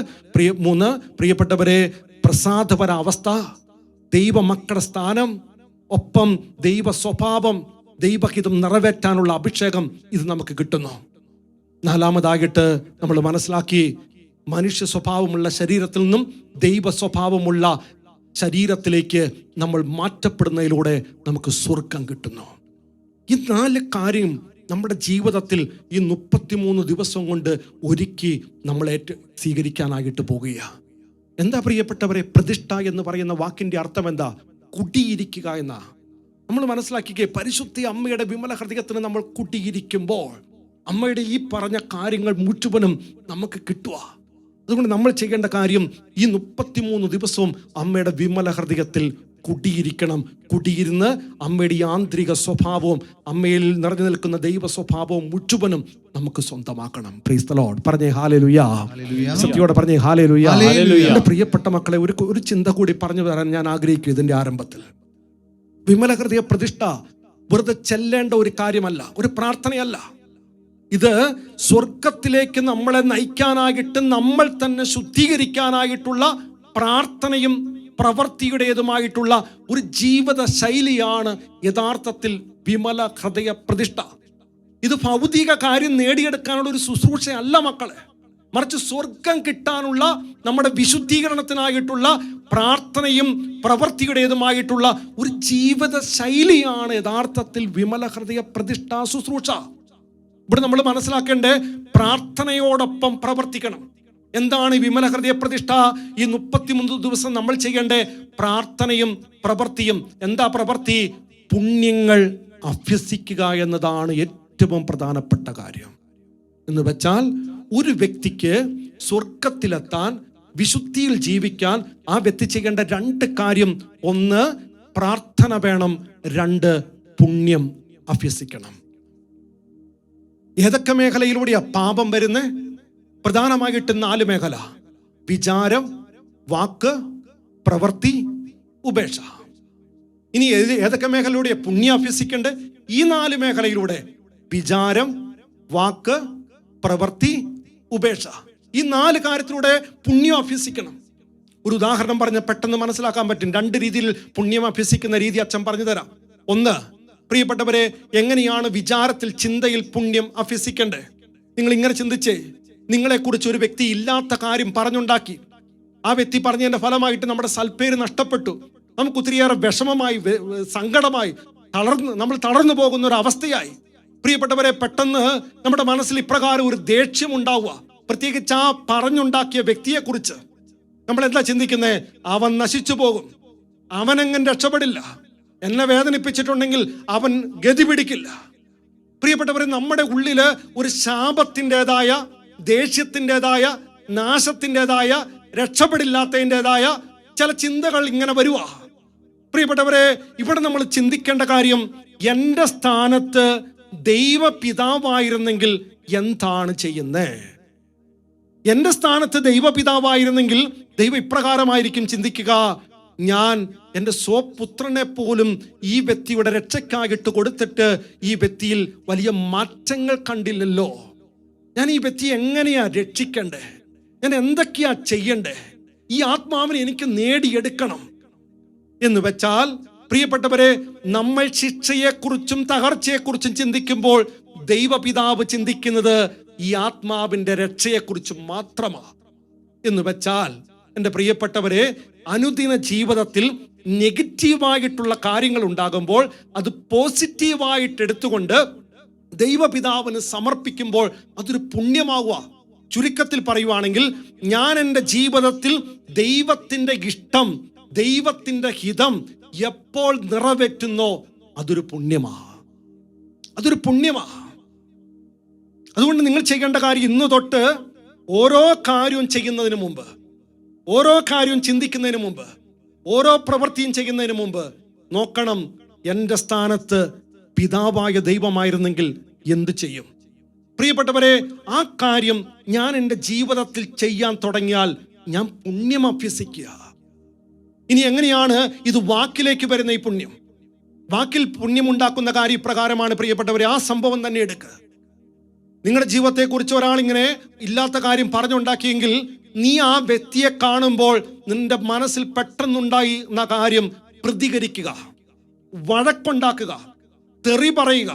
പ്രിയപ്പെട്ടവരെ, പ്രസാദപര അവസ്ഥ, ദൈവമക്കളുടെ സ്ഥാനം, ഒപ്പം ദൈവ സ്വഭാവം, ദൈവഹിതം നിറവേറ്റാനുള്ള അഭിഷേകം ഇത് നമുക്ക് കിട്ടുന്നു. 4-ായിട്ട് നമ്മൾ മനസ്സിലാക്കി, മനുഷ്യ സ്വഭാവമുള്ള ശരീരത്തിൽ നിന്നും ദൈവ സ്വഭാവമുള്ള ശരീരത്തിലേക്ക് നമ്മൾ മാറ്റപ്പെടുന്നതിലൂടെ നമുക്ക് സ്വർഗം കിട്ടുന്നു. ഈ 4 കാര്യം നമ്മുടെ ജീവിതത്തിൽ ഈ 33 ദിവസം കൊണ്ട് ഒരുക്കി നമ്മളെ സ്വീകരിക്കാനായിട്ട് പോകുകയാണ്. എന്താ പ്രിയപ്പെട്ടവരെ, പ്രതിഷ്ഠ എന്ന് പറയുന്ന വാക്കിന്റെ അർത്ഥം എന്താ? കുടിയിരിക്കുക എന്നാ. നമ്മൾ മനസ്സിലാക്കിക്കേ, പരിശുദ്ധ അമ്മയുടെ വിമല ഹൃദയത്തിന് നമ്മൾ കുടിയിരിക്കുമ്പോൾ അമ്മയുടെ ഈ പറഞ്ഞ കാര്യങ്ങൾ മുഴുവനും നമുക്ക് കിട്ടുക. അതുകൊണ്ട് നമ്മൾ ചെയ്യേണ്ട കാര്യം ഈ 33 ദിവസവും അമ്മയുടെ വിമല ഹൃദയത്തിൽ കുടിയിരിക്കണം. കുടിയിരുന്ന് അമ്മയുടെ ആന്തരിക സ്വഭാവവും അമ്മയിൽ നിറഞ്ഞു നിൽക്കുന്ന ദൈവ സ്വഭാവവും മുഴുവനും നമുക്ക് സ്വന്തമാക്കണം. Praise the lord. പറഞ്ഞേ ഹല്ലേലൂയ. സത്യത്തോടെ പറഞ്ഞേ ഹല്ലേലൂയ. എൻ്റെ പ്രിയപ്പെട്ട മക്കളെ, ഒരു ചിന്ത കൂടി പറഞ്ഞു തരാൻ ഞാൻ ആഗ്രഹിക്കും. ഇതിൻ്റെ ആരംഭത്തിൽ വിമല ഹൃദയ പ്രതിഷ്ഠ വെറുതെ ചെല്ലേണ്ട ഒരു കാര്യമല്ല, ഒരു പ്രാർത്ഥനയല്ല. ഇത് സ്വർഗത്തിലേക്ക് നമ്മളെ നയിക്കാനായിട്ട്, നമ്മൾ തന്നെ ശുദ്ധീകരിക്കാനായിട്ടുള്ള പ്രാർത്ഥനയും പ്രവൃത്തിയുടേതുമായിട്ടുള്ള ഒരു ജീവിത ശൈലിയാണ് യഥാർത്ഥത്തിൽ വിമല ഹൃദയ പ്രതിഷ്ഠ. ഇത് ഭൗതിക കാര്യം നേടിയെടുക്കാനുള്ള ഒരു ശുശ്രൂഷയല്ല മക്കളെ, മറിച്ച് സ്വർഗം കിട്ടാനുള്ള നമ്മുടെ വിശുദ്ധീകരണത്തിനായിട്ടുള്ള പ്രാർത്ഥനയും പ്രവൃത്തിയുടേതുമായിട്ടുള്ള ഒരു ജീവിത ശൈലിയാണ് യഥാർത്ഥത്തിൽ വിമല ഹൃദയ പ്രതിഷ്ഠാ ശുശ്രൂഷ. ഇവിടെ നമ്മൾ മനസ്സിലാക്കേണ്ടേ, പ്രാർത്ഥനയോടൊപ്പം പ്രവർത്തിക്കണം. എന്താണ് ഈ വിമല ഹൃദയ പ്രതിഷ്ഠ? ഈ 33 ദിവസം നമ്മൾ ചെയ്യേണ്ടേ പ്രാർത്ഥനയും പ്രവൃത്തിയും. എന്താ പ്രവൃത്തി? പുണ്യങ്ങൾ അഭ്യസിക്കുക എന്നതാണ് ഏറ്റവും പ്രധാനപ്പെട്ട കാര്യം. എന്ന് വെച്ചാൽ ഒരു വ്യക്തിക്ക് സ്വർഗത്തിലെത്താൻ, വിശുദ്ധിയിൽ ജീവിക്കാൻ ആ വ്യക്തി ചെയ്യേണ്ട 2 കാര്യം. 1, പ്രാർത്ഥന വേണം. 2, പുണ്യം അഭ്യസിക്കണം. ഏതൊക്കെ മേഖലയിലൂടെയാ പാപം വരുന്നത്? പ്രധാനമായിട്ട് 4 മേഖല: വിചാരം, വാക്ക്, പ്രവൃത്തി, ഉപേക്ഷ. ഇനി ഏതൊക്കെ മേഖലയിലൂടെ പുണ്യം അഭ്യസിക്കേണ്ടത്? ഈ 4 മേഖലയിലൂടെ: വിചാരം, വാക്ക്, പ്രവൃത്തി, ഉപേക്ഷ. ഈ 4 കാര്യത്തിലൂടെ പുണ്യം അഭ്യസിക്കണം. ഒരു ഉദാഹരണം പറഞ്ഞ് പെട്ടെന്ന് മനസ്സിലാക്കാൻ പറ്റും. 2 രീതിയിൽ പുണ്യം അഭ്യസിക്കുന്ന രീതി അച്ഛൻ പറഞ്ഞു തരാം. ഒന്ന്, പ്രിയപ്പെട്ടവരെ, എങ്ങനെയാണ് വിചാരത്തിൽ, ചിന്തയിൽ പുണ്യം അഭ്യസിക്കേണ്ടത്? നിങ്ങൾ ഇങ്ങനെ ചിന്തിച്ചേ, നിങ്ങളെക്കുറിച്ച് ഒരു വ്യക്തി ഇല്ലാത്ത കാര്യം പറഞ്ഞുണ്ടാക്കി, ആ വ്യക്തി പറഞ്ഞതിന്റെ ഫലമായിട്ട് നമ്മുടെ സൽപ്പേര് നഷ്ടപ്പെട്ടു, നമുക്ക് ഒത്തിരിയേറെ വിഷമമായി, സങ്കടമായി, നമ്മൾ തളർന്നു പോകുന്ന ഒരു അവസ്ഥയായി. പ്രിയപ്പെട്ടവരെ, പെട്ടെന്ന് നമ്മുടെ മനസ്സിൽ ഇപ്രകാരം ഒരു ദേഷ്യം ഉണ്ടാവുക, പ്രത്യേകിച്ച് ആ പറഞ്ഞുണ്ടാക്കിയ വ്യക്തിയെക്കുറിച്ച്. നമ്മൾ എന്താ ചിന്തിക്കുന്നത്? അവൻ നശിച്ചു പോകും, അവനെങ്ങനെ രക്ഷപ്പെടില്ല, എന്നെ വേദനിപ്പിച്ചിട്ടുണ്ടെങ്കിൽ അവൻ ഗതി പിടിക്കില്ല. പ്രിയപ്പെട്ടവരെ, നമ്മുടെ ഉള്ളില് ഒരു ശാപത്തിൻ്റെതായ, ദേഷ്യത്തിൻ്റെതായ, നാശത്തിൻ്റെതായ, രക്ഷപ്പെടില്ലാത്തതിൻ്റെതായ ചില ചിന്തകൾ ഇങ്ങനെ വരുക. പ്രിയപ്പെട്ടവരെ, ഇവിടെ നമ്മൾ ചിന്തിക്കേണ്ട കാര്യം, എൻ്റെ സ്ഥാനത്ത് ദൈവപിതാവായിരുന്നെങ്കിൽ എന്താണ് ചെയ്യുന്നത്? എൻ്റെ സ്ഥാനത്ത് ദൈവപിതാവായിരുന്നെങ്കിൽ ദൈവം ഇപ്രകാരമായിരിക്കും ചിന്തിക്കുക: ഞാൻ എൻ്റെ സ്വപുത്രനെ പോലും ഈ വ്യക്തിയുടെ രക്ഷയ്ക്കായിട്ട് കൊടുത്തിട്ട് ഈ വ്യക്തിയിൽ വലിയ മാറ്റങ്ങൾ കണ്ടില്ലല്ലോ. ഞാൻ ഈ വ്യക്തിയെ എങ്ങനെയാ രക്ഷിക്കണ്ടേ? ഞാൻ എന്തൊക്കെയാ ചെയ്യണ്ടേ? ഈ ആത്മാവിനെ എനിക്ക് നേടിയെടുക്കണം എന്ന് വെച്ചാൽ, പ്രിയപ്പെട്ടവരെ, നമ്മൾ ശിക്ഷയെക്കുറിച്ചും തകർച്ചയെക്കുറിച്ചും ചിന്തിക്കുമ്പോൾ ദൈവപിതാവ് ചിന്തിക്കുന്നത് ഈ ആത്മാവിന്റെ രക്ഷയെക്കുറിച്ച് മാത്രമാണ്. എന്ന് വെച്ചാൽ, എൻ്റെ പ്രിയപ്പെട്ടവരെ, അനുദിന ജീവിതത്തിൽ നെഗറ്റീവായിട്ടുള്ള കാര്യങ്ങൾ ഉണ്ടാകുമ്പോൾ അത് പോസിറ്റീവായിട്ട് എടുത്തുകൊണ്ട് ദൈവപിതാവിന് സമർപ്പിക്കുമ്പോൾ അതൊരു പുണ്യമാവുക. ചുരുക്കത്തിൽ പറയുവാണെങ്കിൽ, ഞാൻ എൻ്റെ ജീവിതത്തിൽ ദൈവത്തിൻ്റെ ഇഷ്ടം, ദൈവത്തിൻ്റെ ഹിതം എപ്പോൾ നിറവേറ്റുന്നോ അതൊരു പുണ്യമാണ്, അതൊരു പുണ്യമാണ്. അതുകൊണ്ട് നിങ്ങൾ ചെയ്യേണ്ട കാര്യം, ഇന്നു തൊട്ട് ഓരോ കാര്യവും ചെയ്യുന്നതിന് മുമ്പ്, ഓരോ കാര്യവും ചിന്തിക്കുന്നതിന് മുമ്പ്, ഓരോ പ്രവൃത്തിയും ചെയ്യുന്നതിന് മുമ്പ് നോക്കണം, എൻ്റെ സ്ഥാനത്ത് പിതാവായ ദൈവമായിരുന്നെങ്കിൽ എന്ത് ചെയ്യും? പ്രിയപ്പെട്ടവരെ, ആ കാര്യം ഞാൻ എൻ്റെ ജീവിതത്തിൽ ചെയ്യാൻ തുടങ്ങിയാൽ ഞാൻ പുണ്യം അഭ്യസിക്കുക. ഇനി എങ്ങനെയാണ് ഇത് വാക്കിലേക്ക് വരുന്ന ഈ പുണ്യം? വാക്കിൽ പുണ്യം ഉണ്ടാക്കുന്ന കാര്യം ഇപ്രകാരമാണ് പ്രിയപ്പെട്ടവരെ. ആ സംഭവം തന്നെ എടുക്കുക. നിങ്ങളുടെ ജീവിതത്തെക്കുറിച്ച് ഒരാളിങ്ങനെ ഇല്ലാത്ത കാര്യം പറഞ്ഞുണ്ടാക്കിയെങ്കിൽ നീ ആ വ്യക്തിയെ കാണുമ്പോൾ നിന്റെ മനസ്സിൽ പെട്ടെന്നുണ്ടായിരുന്ന കാര്യം പ്രതികരിക്കുക, വഴക്കുണ്ടാക്കുക, തെറി പറയുക,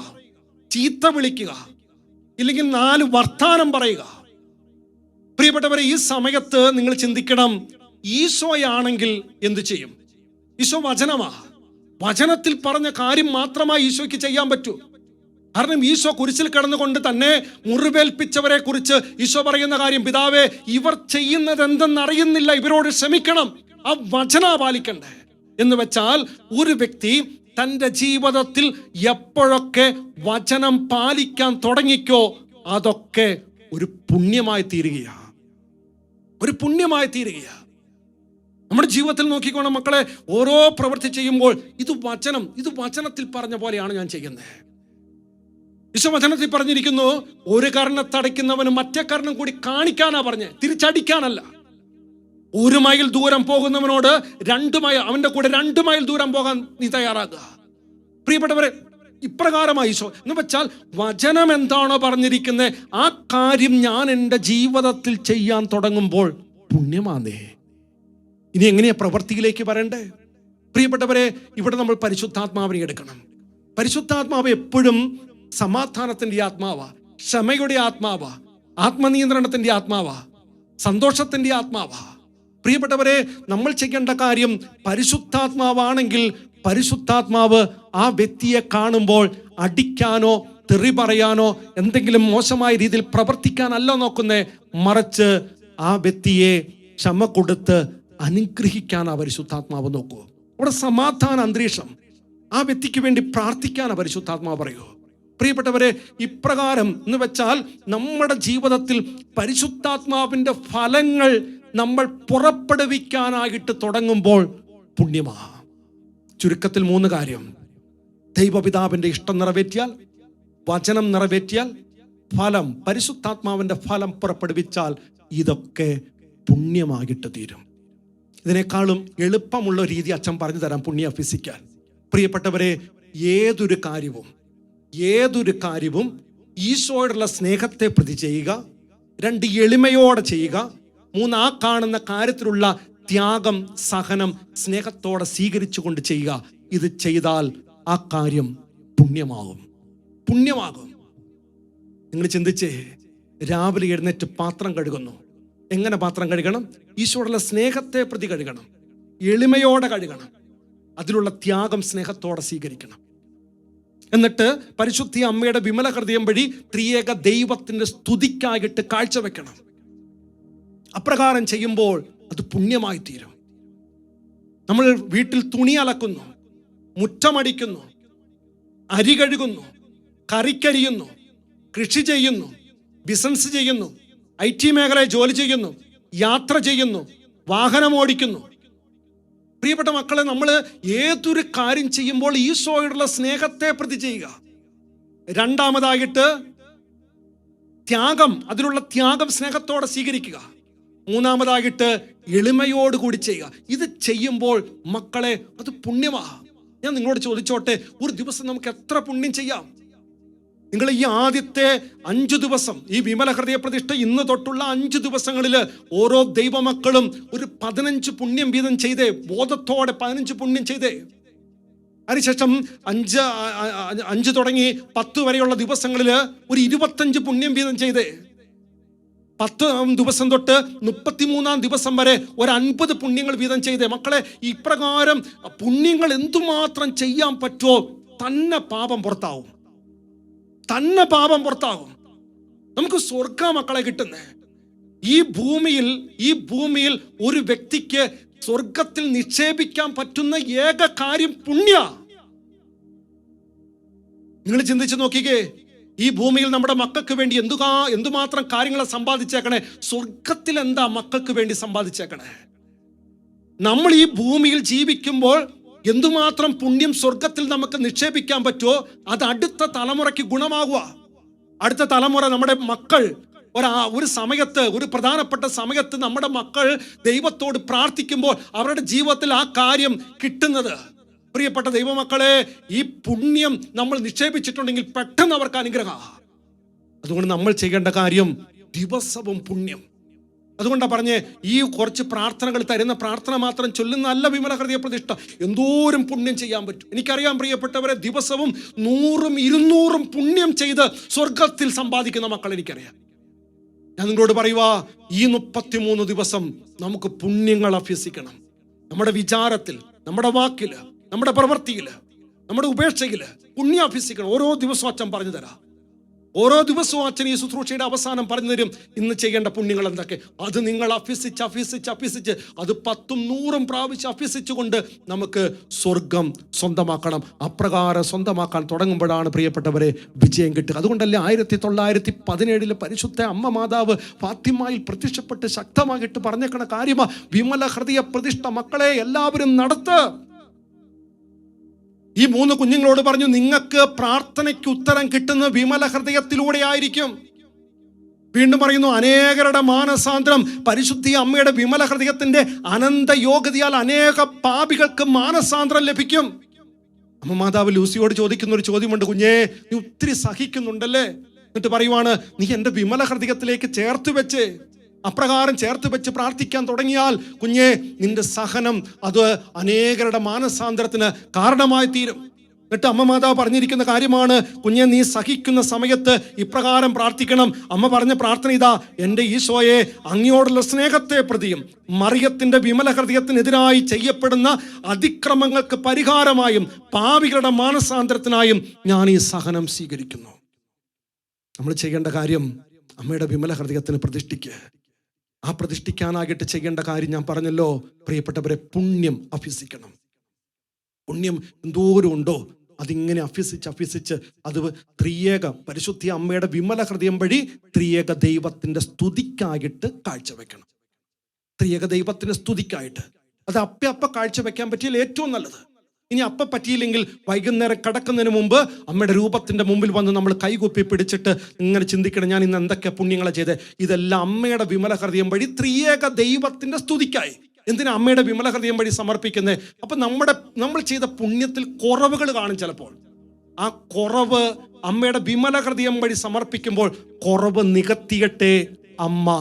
ചീത്ത വിളിക്കുക, ഇല്ലെങ്കിൽ 4 വർത്താനം പറയുക. പ്രിയപ്പെട്ടവരെ, ഈ സമയത്ത് നിങ്ങൾ ചിന്തിക്കണം, ഈശോയാണെങ്കിൽ എന്ത് ചെയ്യും? ഈശോ വചനമാ, വചനത്തിൽ പറഞ്ഞ കാര്യം മാത്രമായി ഈശോയ്ക്ക് ചെയ്യാൻ പറ്റൂ. കാരണം ഈശോ കുരിശിൽ കിടന്നുകൊണ്ട് തന്നെ മുറിവേൽപ്പിച്ചവരെ കുറിച്ച് ഈശോ പറയുന്ന കാര്യം, പിതാവേ, ഇവർ ചെയ്യുന്നത് എന്തെന്നറിയുന്നില്ല, ഇവരോട് ക്ഷമിക്കണം. ആ വചന പാലിക്കണ്ടേ? എന്ന് വെച്ചാൽ, ഒരു വ്യക്തി തൻ്റെ ജീവിതത്തിൽ എപ്പോഴൊക്കെ വചനം പാലിക്കാൻ തുടങ്ങിക്കോ അതൊക്കെ ഒരു പുണ്യമായി തീരുകയാണ്, ഒരു പുണ്യമായി തീരുകയാണ്. നമ്മുടെ ജീവിതത്തിൽ നോക്കിക്കോണം മക്കളെ, ഓരോ പ്രവൃത്തി ചെയ്യുമ്പോൾ ഇത് വചനത്തിൽ പറഞ്ഞ പോലെയാണ് ഞാൻ ചെയ്യുന്നത്. ഈശോ വചനത്തിൽ പറഞ്ഞിരിക്കുന്നു, ഒരു കർണത്തടയ്ക്കുന്നവന് മറ്റേ കർണം കൂടി കാണിക്കാനാ പറഞ്ഞേ, തിരിച്ചടിക്കാനല്ല. 1 മൈൽ ദൂരം പോകുന്നവനോട് 2 മൈൽ, അവന്റെ കൂടെ 2 മൈൽ ദൂരം പോകാൻ നീ തയ്യാറാകുക. പ്രിയപ്പെട്ടവരെ, ഇപ്രകാരമായി ഈശോ എന്ന് വെച്ചാൽ, വചനം എന്താണോ പറഞ്ഞിരിക്കുന്നത് ആ കാര്യം ഞാൻ എൻ്റെ ജീവിതത്തിൽ ചെയ്യാൻ തുടങ്ങുമ്പോൾ പുണ്യമാണേ. ഇനി എങ്ങനെയാ പ്രവൃത്തിയിലേക്ക് വരണ്ടേ? പ്രിയപ്പെട്ടവരെ, ഇവിടെ നമ്മൾ പരിശുദ്ധാത്മാവിനെ എടുക്കണം. പരിശുദ്ധാത്മാവ് എപ്പോഴും സമാധാനത്തിന്റെ ആത്മാവാ, ക്ഷമയുടെ ആത്മാവാ, ആത്മനിയന്ത്രണത്തിന്റെ ആത്മാവാ, സന്തോഷത്തിന്റെ ആത്മാവാ. പ്രിയപ്പെട്ടവരെ, നമ്മൾ ചെയ്യേണ്ട കാര്യം, പരിശുദ്ധാത്മാവാണെങ്കിൽ പരിശുദ്ധാത്മാവ് ആ വ്യക്തിയെ കാണുമ്പോൾ അടിക്കാനോ തെറി പറയാനോ എന്തെങ്കിലും മോശമായ രീതിയിൽ പ്രവർത്തിക്കാനല്ല നോക്കുന്നേ, മറിച്ച് ആ വ്യക്തിയെ ക്ഷമ കൊടുത്ത് അനുഗ്രഹിക്കാൻ ആ പരിശുദ്ധാത്മാവ് നോക്കൂ. അവിടെ സമാധാന അന്തരീക്ഷം, ആ വ്യക്തിക്ക് വേണ്ടി പ്രാർത്ഥിക്കാൻ ആ പരിശുദ്ധാത്മാവ് പറയൂ. പ്രിയപ്പെട്ടവരെ, ഇപ്രകാരം എന്ന് വെച്ചാൽ നമ്മുടെ ജീവിതത്തിൽ പരിശുദ്ധാത്മാവിന്റെ ഫലങ്ങൾ നമ്മൾ പുറപ്പെടുവിക്കാനായിട്ട് തുടങ്ങുമ്പോൾ പുണ്യമാണ്. ചുരുക്കത്തിൽ 3 കാര്യം: ദൈവപിതാവിന്റെ ഇഷ്ടം നിറവേറ്റിയാൽ, വചനം നിറവേറ്റിയാൽ, ഫലം, പരിശുദ്ധാത്മാവിന്റെ ഫലം പുറപ്പെടുവിച്ചാൽ ഇതൊക്കെ പുണ്യമായിട്ട് തീരും. ഇതിനേക്കാളും എളുപ്പമുള്ള രീതി അച്ഛൻ പറഞ്ഞു തരാം പുണ്യം അഭ്യസിക്കാൻ. പ്രിയപ്പെട്ടവരെ, ഏതൊരു കാര്യവും ഈശോയോടുള്ള സ്നേഹത്തെ പ്രതി ചെയ്യുക, 2 എളിമയോടെ ചെയ്യുക, 3 ആ കാണുന്ന കാര്യത്തിലുള്ള ത്യാഗം, സഹനം സ്നേഹത്തോടെ സ്വീകരിച്ചുകൊണ്ട് ചെയ്യുക. ഇത് ചെയ്താൽ ആ കാര്യം പുണ്യമാകും. നിങ്ങൾ ചിന്തിച്ചേ, രാവിലെ എഴുന്നേറ്റ് പാത്രം കഴുകുന്നു. എങ്ങനെ പാത്രം കഴുകണം? ഈശോയുള്ള സ്നേഹത്തെ പ്രതി കഴുകണം, എളിമയോടെ കഴുകണം, അതിലുള്ള ത്യാഗം സ്നേഹത്തോടെ സ്വീകരിക്കണം. എന്നിട്ട് പരിശുദ്ധ അമ്മയുടെ വിമല ഹൃദയം വഴി ത്രിയേക ദൈവത്തിന്റെ സ്തുതിക്കായിട്ട് കാഴ്ചവെക്കണം. അപ്രകാരം ചെയ്യുമ്പോൾ അത് പുണ്യമായി തീരും. നമ്മൾ വീട്ടിൽ തുണി അലക്കുന്നു, മുറ്റമടിക്കുന്നു, അരി കഴുകുന്നു, കറിക്കരിയുന്നു, കൃഷി ചെയ്യുന്നു, ബിസിനസ് ചെയ്യുന്നു, IT മേഖലയിൽ ജോലി ചെയ്യുന്നു, യാത്ര ചെയ്യുന്നു, വാഹനം ഓടിക്കുന്നു. പ്രിയപ്പെട്ട മക്കളെ, നമ്മൾ ഏതൊരു കാര്യം ചെയ്യുമ്പോൾ ഈശോയോടുള്ള സ്നേഹത്തെ പ്രതി ചെയ്യുക. രണ്ടാമതായിട്ട് ത്യാഗം, അതിലുള്ള ത്യാഗം സ്നേഹത്തോടെ സ്വീകരിക്കുക. മൂന്നാമതായിട്ട് എളിമയോടുകൂടി ചെയ്യുക. ഇത് ചെയ്യുമ്പോൾ മക്കളെ അത് പുണ്യമാണ്. ഞാൻ നിങ്ങളോട് ചോദിച്ചോട്ടെ, ഒരു ദിവസം നമുക്ക് എത്ര പുണ്യം ചെയ്യാം? നിങ്ങൾ ഈ ആദ്യത്തെ 5 ദിവസം, ഈ വിമല ഹൃദയ പ്രതിഷ്ഠ ഇന്ന് തൊട്ടുള്ള 5 ദിവസങ്ങളിൽ ഓരോ ദൈവമക്കളും ഒരു 15 പുണ്യം വീതം ചെയ്തേ, ബോധത്തോടെ 15 പുണ്യം ചെയ്തേ. അതിനുശേഷം 5 തുടങ്ങി 10 വരെയുള്ള ദിവസങ്ങളിൽ ഒരു 25 പുണ്യം വീതം ചെയ്തേ. 10 ദിവസം തൊട്ട് 33 ദിവസം വരെ ഒരു 50 പുണ്യങ്ങൾ വീതം ചെയ്തേ. മക്കളെ, ഇപ്രകാരം പുണ്യങ്ങൾ എന്തുമാത്രം ചെയ്യാൻ പറ്റുമോ തന്നെ പാപം പുറത്താവും. നമുക്ക് സ്വർഗ മക്കളെ കിട്ടുന്നേ. ഈ ഭൂമിയിൽ ഒരു വ്യക്തിക്ക് സ്വർഗത്തിൽ നിക്ഷേപിക്കാൻ പറ്റുന്ന ഏക കാര്യം പുണ്യ. നിങ്ങൾ ചിന്തിച്ചു നോക്കിക്കേ, ഈ ഭൂമിയിൽ നമ്മുടെ മക്കൾക്ക് വേണ്ടി എന്തുമാത്രം കാര്യങ്ങളെ സമ്പാദിച്ചേക്കണേ. സ്വർഗത്തിൽ എന്താ മക്കൾക്ക് വേണ്ടി സമ്പാദിച്ചേക്കണേ? നമ്മൾ ഈ ഭൂമിയിൽ ജീവിക്കുമ്പോൾ എന്തുമാത്രം പുണ്യം സ്വർഗത്തിൽ നമുക്ക് നിക്ഷേപിക്കാൻ പറ്റുമോ അത് അടുത്ത തലമുറയ്ക്ക് ഗുണമാകുക. അടുത്ത തലമുറ, നമ്മുടെ മക്കൾ ഒരു സമയത്ത്, ഒരു പ്രധാനപ്പെട്ട സമയത്ത് നമ്മുടെ മക്കൾ ദൈവത്തോട് പ്രാർത്ഥിക്കുമ്പോൾ അവരുടെ ജീവിതത്തിൽ ആ കാര്യം കിട്ടുന്നത്. പ്രിയപ്പെട്ട ദൈവമക്കളെ, ഈ പുണ്യം നമ്മൾ നിക്ഷേപിച്ചിട്ടുണ്ടെങ്കിൽ പെട്ടെന്ന് അവർക്ക് അനുഗ്രഹമാണ്. അതുകൊണ്ട് നമ്മൾ ചെയ്യേണ്ട കാര്യം ദിവസവും പുണ്യം. അതുകൊണ്ടാണ് പറഞ്ഞേ, ഈ കുറച്ച് പ്രാർത്ഥനകൾ തരുന്ന പ്രാർത്ഥന മാത്രം ചൊല്ലുന്നതല്ല വിമല ഹൃദയ പ്രതിഷ്ഠ. എന്തോരം പുണ്യം ചെയ്യാൻ പറ്റും. എനിക്കറിയാം പ്രിയപ്പെട്ടവരെ, ദിവസവും 100ഉം 200ഉം പുണ്യം ചെയ്ത് സ്വർഗത്തിൽ സമ്പാദിക്കുന്ന മക്കൾ എനിക്കറിയാം. ഞാൻ നിങ്ങളോട് പറയുവാ, ഈ 33 ദിവസം നമുക്ക് പുണ്യങ്ങൾ അഭ്യസിക്കണം. നമ്മുടെ വിചാരത്തിൽ, നമ്മുടെ വാക്കില്, നമ്മുടെ പ്രവൃത്തിയില്, നമ്മുടെ ഉപേക്ഷയില് പുണ്യം അഭ്യസിക്കണം. ഓരോ ദിവസവും അച്ഛൻ പറഞ്ഞു തരാം. ഓരോ ദിവസവും അച്ഛൻ ഈ ശുശ്രൂഷയുടെ അവസാനം പറഞ്ഞു തരും, ഇന്ന് ചെയ്യേണ്ട പുണ്യങ്ങൾ എന്തൊക്കെ. അത് നിങ്ങൾ അഭ്യസിച്ച് അത് 10ഉം 100ഉം പ്രാവശ്യം അഭ്യസിച്ചുകൊണ്ട് നമുക്ക് സ്വർഗം സ്വന്തമാക്കണം. അപ്രകാരം സ്വന്തമാക്കാൻ തുടങ്ങുമ്പോഴാണ് പ്രിയപ്പെട്ടവരെ വിജയം കിട്ടുക. അതുകൊണ്ടല്ലേ 1917 പരിശുദ്ധ അമ്മ മാതാവ് ഫാത്തിമയിൽ പ്രത്യക്ഷപ്പെട്ട് ശക്തമായിട്ട് പറഞ്ഞേക്കണ കാര്യമാ, വിമല ഹൃദയ പ്രതിഷ്ഠ മക്കളെ എല്ലാവരും നടത്ത്. ഈ 3 കുഞ്ഞുങ്ങളോട് പറഞ്ഞു, നിങ്ങൾക്ക് പ്രാർത്ഥനയ്ക്ക് ഉത്തരം കിട്ടുന്ന വിമല ഹൃദയത്തിലൂടെ ആയിരിക്കും. വീണ്ടും പറയുന്നു, അനേകരുടെ മാനസാന്തരം പരിശുദ്ധ അമ്മയുടെ വിമല ഹൃദയത്തിന്റെ അനന്ത യോഗ്യതയാൽ അനേക പാപികൾക്ക് മാനസാന്തരം ലഭിക്കും. അമ്മ മാതാവ് ലൂസിയോട് ചോദിക്കുന്ന ഒരു ചോദ്യമുണ്ട്, കുഞ്ഞേ നീ ഒത്തിരി സഹിക്കുന്നുണ്ടല്ലേ? എന്നിട്ട് പറയുവാണ്, നീ എൻ്റെ വിമല ഹൃദയത്തിലേക്ക് ചേർത്ത് വെച്ച്, അപ്രകാരം ചേർത്ത് വെച്ച് പ്രാർത്ഥിക്കാൻ തുടങ്ങിയാൽ കുഞ്ഞെ, നിന്റെ സഹനം അത് അനേകരുടെ മാനസാന്തരത്തിന് കാരണമായി തീരും. എന്നിട്ട് അമ്മ മാതാവ് പറഞ്ഞിരിക്കുന്ന കാര്യമാണ്, കുഞ്ഞെ നീ സഹിക്കുന്ന സമയത്ത് ഇപ്രകാരം പ്രാർത്ഥിക്കണം. അമ്മ പറഞ്ഞ പ്രാർത്ഥന ഇതാ, എൻ്റെ ഈശോയെ, അങ്ങയോടുള്ള സ്നേഹത്തെ പ്രതിയും മറിയത്തിന്റെ വിമല ഹൃദയത്തിനെതിരായി ചെയ്യപ്പെടുന്ന അതിക്രമങ്ങൾക്ക് പരിഹാരമായും പാപികളുടെ മാനസാന്തരത്തിനായും ഞാൻ ഈ സഹനം സ്വീകരിക്കുന്നു. നമ്മൾ ചെയ്യേണ്ട കാര്യം അമ്മയുടെ വിമല ഹൃദയത്തിന് പ്രതിഷ്ഠിക്കുക. ആ പ്രതിഷ്ഠിക്കാനായിട്ട് ചെയ്യേണ്ട കാര്യം ഞാൻ പറഞ്ഞല്ലോ പ്രിയപ്പെട്ടവരെ, പുണ്യം അഭ്യസിക്കണം. പുണ്യം എന്തോരം ഉണ്ടോ അതിങ്ങനെ അഭ്യസിച്ച് അത് ത്രിയേക പരിശുദ്ധ അമ്മയുടെ വിമല ഹൃദയം വഴി ത്രിയേക ദൈവത്തിന്റെ സ്തുതിക്കായിട്ട് കാഴ്ചവെക്കണം. ത്രിയേക ദൈവത്തിന്റെ സ്തുതിക്കായിട്ട് അത് അപ്പ കാഴ്ചവെക്കാൻ പറ്റിയാൽ ഏറ്റവും നല്ലത്. ഇനി പറ്റിയില്ലെങ്കിൽ വൈകുന്നേരം കിടക്കുന്നതിന് മുമ്പ് അമ്മയുടെ രൂപത്തിന്റെ മുമ്പിൽ വന്ന് നമ്മൾ കൈകുപ്പി പിടിച്ചിട്ട് ഇങ്ങനെ ചിന്തിക്കണം, ഞാൻ ഇന്ന് എന്തൊക്കെ പുണ്യങ്ങളെ ചെയ്തേ. ഇതെല്ലാം അമ്മയുടെ വിമല ഹൃദയം വഴി ത്രിയേക ദൈവത്തിന്റെ സ്തുതിക്കായി. എന്തിനാ അമ്മയുടെ വിമല ഹൃദയം വഴി സമർപ്പിക്കുന്നത്? അപ്പൊ നമ്മൾ ചെയ്ത പുണ്യത്തിൽ കുറവുകൾ കാണും. ചിലപ്പോൾ ആ കുറവ് അമ്മയുടെ വിമല ഹൃദയം വഴി സമർപ്പിക്കുമ്പോൾ കുറവ് നികത്തിയിട്ടേ അമ്മ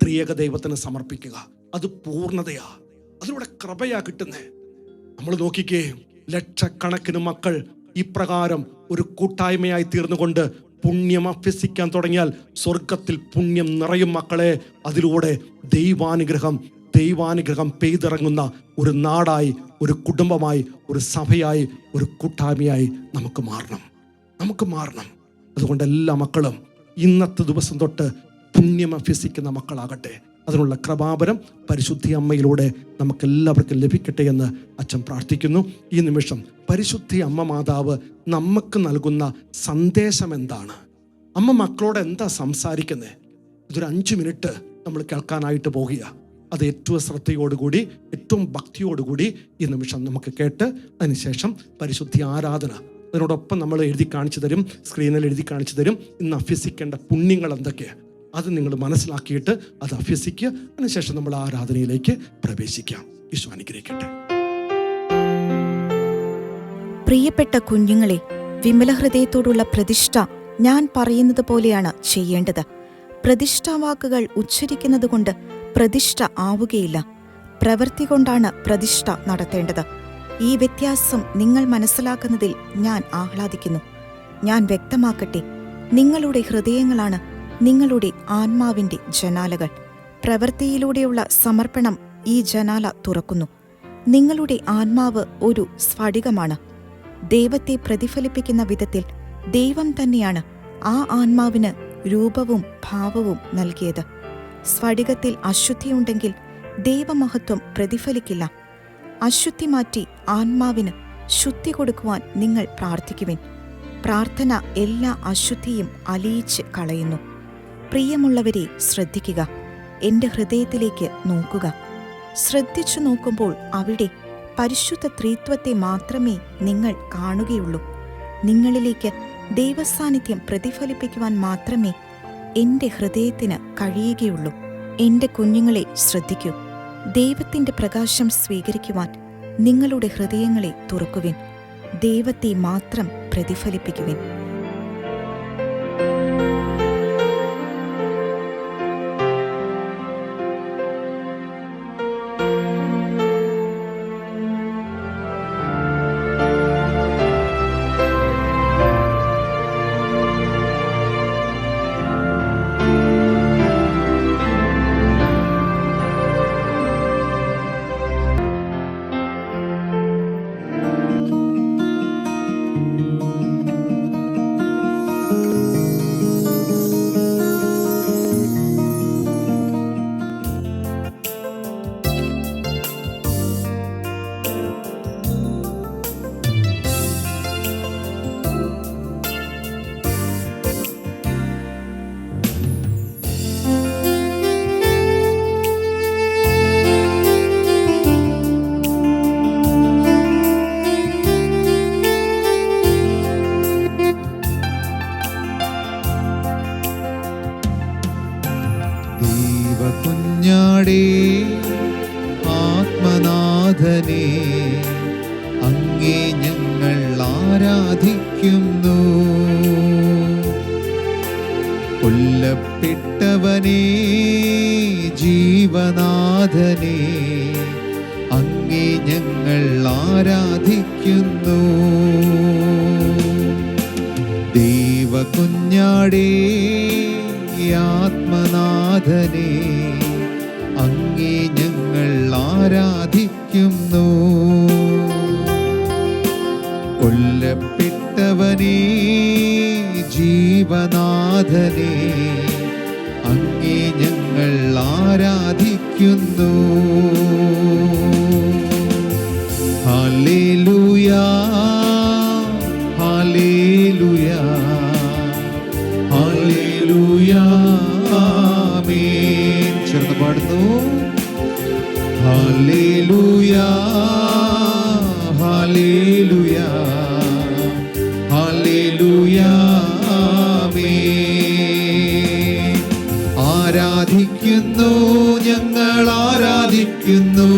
ത്രിയേക ദൈവത്തിന് സമർപ്പിക്കുക. അത് പൂർണ്ണതയാ. അതിലൂടെ കൃപയാ കിട്ടുന്നേ. നമ്മൾ നോക്കിക്കേ, ലക്ഷക്കണക്കിന് മക്കൾ ഇപ്രകാരം ഒരു കൂട്ടായ്മയായി തീർന്നുകൊണ്ട് പുണ്യം അഭ്യസിക്കാൻ തുടങ്ങിയാൽ സ്വർഗത്തിൽ പുണ്യം നിറയും മക്കളെ. അതിലൂടെ ദൈവാനുഗ്രഹം പെയ്തിറങ്ങുന്ന ഒരു നാടായി, ഒരു കുടുംബമായി, ഒരു സഭയായി, ഒരു കൂട്ടായ്മയായി നമുക്ക് മാറണം. അതുകൊണ്ട് എല്ലാ മക്കളും ഇന്നത്തെ ദിവസം തൊട്ട് പുണ്യം അഭ്യസിക്കുന്ന മക്കളാകട്ടെ. അതിനുള്ള കൃപാവരം പരിശുദ്ധി അമ്മയിലൂടെ നമുക്കെല്ലാവർക്കും ലഭിക്കട്ടെ എന്ന് അച്ഛൻ പ്രാർത്ഥിക്കുന്നു. ഈ നിമിഷം പരിശുദ്ധി അമ്മ മാതാവ് നമുക്ക് നൽകുന്ന സന്ദേശം എന്താണ്? അമ്മ മക്കളോട് എന്താ സംസാരിക്കുന്നത്? ഇതൊരു 5 മിനിറ്റ് നമ്മൾ കേൾക്കാനായിട്ട് പോകുക. അത് ഏറ്റവും ശ്രദ്ധയോടുകൂടി, ഏറ്റവും ഭക്തിയോടുകൂടി ഈ നിമിഷം നമുക്ക് കേട്ട് അതിനുശേഷം പരിശുദ്ധി ആരാധന അതിനോടൊപ്പം നമ്മൾ എഴുതി കാണിച്ചു തരും, സ്ക്രീനിൽ എഴുതി കാണിച്ചു തരും. ഇന്ന് അഭ്യസിക്കേണ്ട പുണ്യങ്ങൾ എന്തൊക്കെയാണ് അത് നിങ്ങൾ മനസ്സിലാക്കിയിട്ട് അത് അഭ്യസിക്കുക. അതിനുശേഷം നമ്മൾ ആരാധനയിലേക്ക് പ്രവേശിക്കാം. ഈശോ അനുഗ്രഹിക്കട്ടെ. പ്രിയപ്പെട്ട കുഞ്ഞുങ്ങളെ, വിമല ഹൃദയത്തോടുള്ള പ്രതിഷ്ഠ ഞാൻ പറയുന്നത് പോലെയാണ് ചെയ്യേണ്ടത്. പ്രതിഷ്ഠാവാക്കുകൾ ഉച്ചരിക്കുന്നത് കൊണ്ട് പ്രതിഷ്ഠ ആവുകയില്ല, പ്രവൃത്തി കൊണ്ടാണ് പ്രതിഷ്ഠ നടത്തേണ്ടത്. ഈ വ്യത്യാസം നിങ്ങൾ മനസ്സിലാക്കുന്നതിൽ ഞാൻ ആഹ്ലാദിക്കുന്നു. ഞാൻ വ്യക്തമാക്കട്ടെ, നിങ്ങളുടെ ഹൃദയങ്ങളാണ് നിങ്ങളുടെ ആത്മാവിന്റെ ജനാലകൾ. പ്രവൃത്തിയിലൂടെയുള്ള സമർപ്പണം ഈ ജനാല തുറക്കുന്നു. നിങ്ങളുടെ ആത്മാവ് ഒരു സ്ഫടികമാണ്. ദൈവത്തെ പ്രതിഫലിപ്പിക്കുന്ന വിധത്തിൽ ദൈവം തന്നെയാണ് ആ ആത്മാവിന് രൂപവും ഭാവവും നൽകിയത്. സ്ഫടികത്തിൽ അശുദ്ധിയുണ്ടെങ്കിൽ ദൈവമഹത്വം പ്രതിഫലിക്കില്ല. അശുദ്ധി മാറ്റി ആത്മാവിന് ശുദ്ധി കൊടുക്കുവാൻ നിങ്ങൾ പ്രാർത്ഥിക്കുവിൻ. പ്രാർത്ഥന എല്ലാ അശുദ്ധിയും അലിയിച്ച് കളയുന്നു. പ്രിയമുള്ളവരെ, ശ്രദ്ധിക്കുക. എൻ്റെ ഹൃദയത്തിലേക്ക് നോക്കുക. ശ്രദ്ധിച്ചു നോക്കുമ്പോൾ അവിടെ പരിശുദ്ധ ത്രിത്വത്തെ മാത്രമേ നിങ്ങൾ കാണുകയുള്ളൂ. നിങ്ങളിലേക്ക് ദൈവസാന്നിധ്യം പ്രതിഫലിപ്പിക്കുവാൻ മാത്രമേ എൻ്റെ ഹൃദയത്തിന് കഴിയുകയുള്ളൂ. എൻ്റെ കുഞ്ഞുങ്ങളെ ശ്രദ്ധിക്കൂ. ദൈവത്തിൻ്റെ പ്രകാശം സ്വീകരിക്കുവാൻ നിങ്ങളുടെ ഹൃദയങ്ങളെ തുറക്കുവിൻ. ദൈവത്തെ മാത്രം പ്രതിഫലിപ്പിക്കുവിൻ. കുഞ്ഞാടേ ആത്മനാഥനെ അങ്ങേ ഞങ്ങൾ ആരാധിക്കുന്നു. കൊല്ലപ്പെട്ടവനെ ജീവനാഥനെ അങ്ങേ ഞങ്ങൾ ആരാധിക്കുന്നു. ദൈവകുഞ്ഞാടേ ആത്മനാഥനെ അങ്ങേ ഞങ്ങൾ ആരാധിക്കുന്നു. കൊല്ലപ്പെട്ടവനെ ജീവനാഥനെ അങ്ങേ ഞങ്ങൾ ആരാധിക്കുന്നു. ഹല്ലേലൂയാ ഹല്ലേലൂയാ ഹല്ലേലൂയാ ആമേൻ. ചേർന്ന് പാടുന്നു. ഹല്ലേലൂയാ ഹല്ലേലൂയാ ഹല്ലേലൂയാ ആമേൻ. ആരാധിക്കുന്നു, ഞങ്ങൾ ആരാധിക്കുന്നു,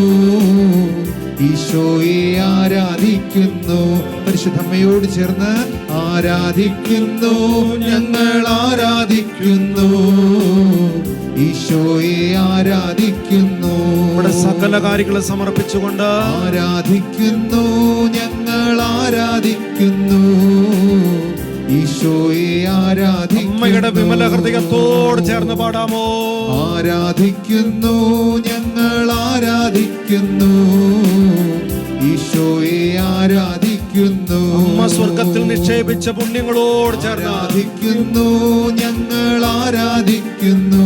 ഈശോയെ ആരാധിക്കുന്നു. പരിശുദ്ധമ്മയോട് ചേർന്ന് ആരാധിക്കുന്നു, ഞങ്ങൾ ആരാധിക്കുന്നു, ഈശോയെ ആരാധിക്കുന്നു. നമ്മുടെ സകല കാര്യങ്ങളെ സമർപ്പിച്ചുകൊണ്ട് ആരാധിക്കുന്നു, ഞങ്ങൾ ആരാധിക്കുന്നു. ഈശോയെ ആരാധിക്കുന്നു. അമ്മയുടെ വിമല ഹൃദയത്തോട് ചേർന്ന് പാടാമോ? ആരാധിക്കുന്നു, ഞങ്ങൾ ആരാധിക്കുന്നു. ഈശോയെ ആരാധിക്കുന്നു. അമ്മ സ്വർഗത്തിൽ നിക്ഷേപിച്ച പുണ്യങ്ങളോട് ചേർന്ന് ആരാധിക്കുന്നു, ഞങ്ങൾ ആരാധിക്കുന്നു.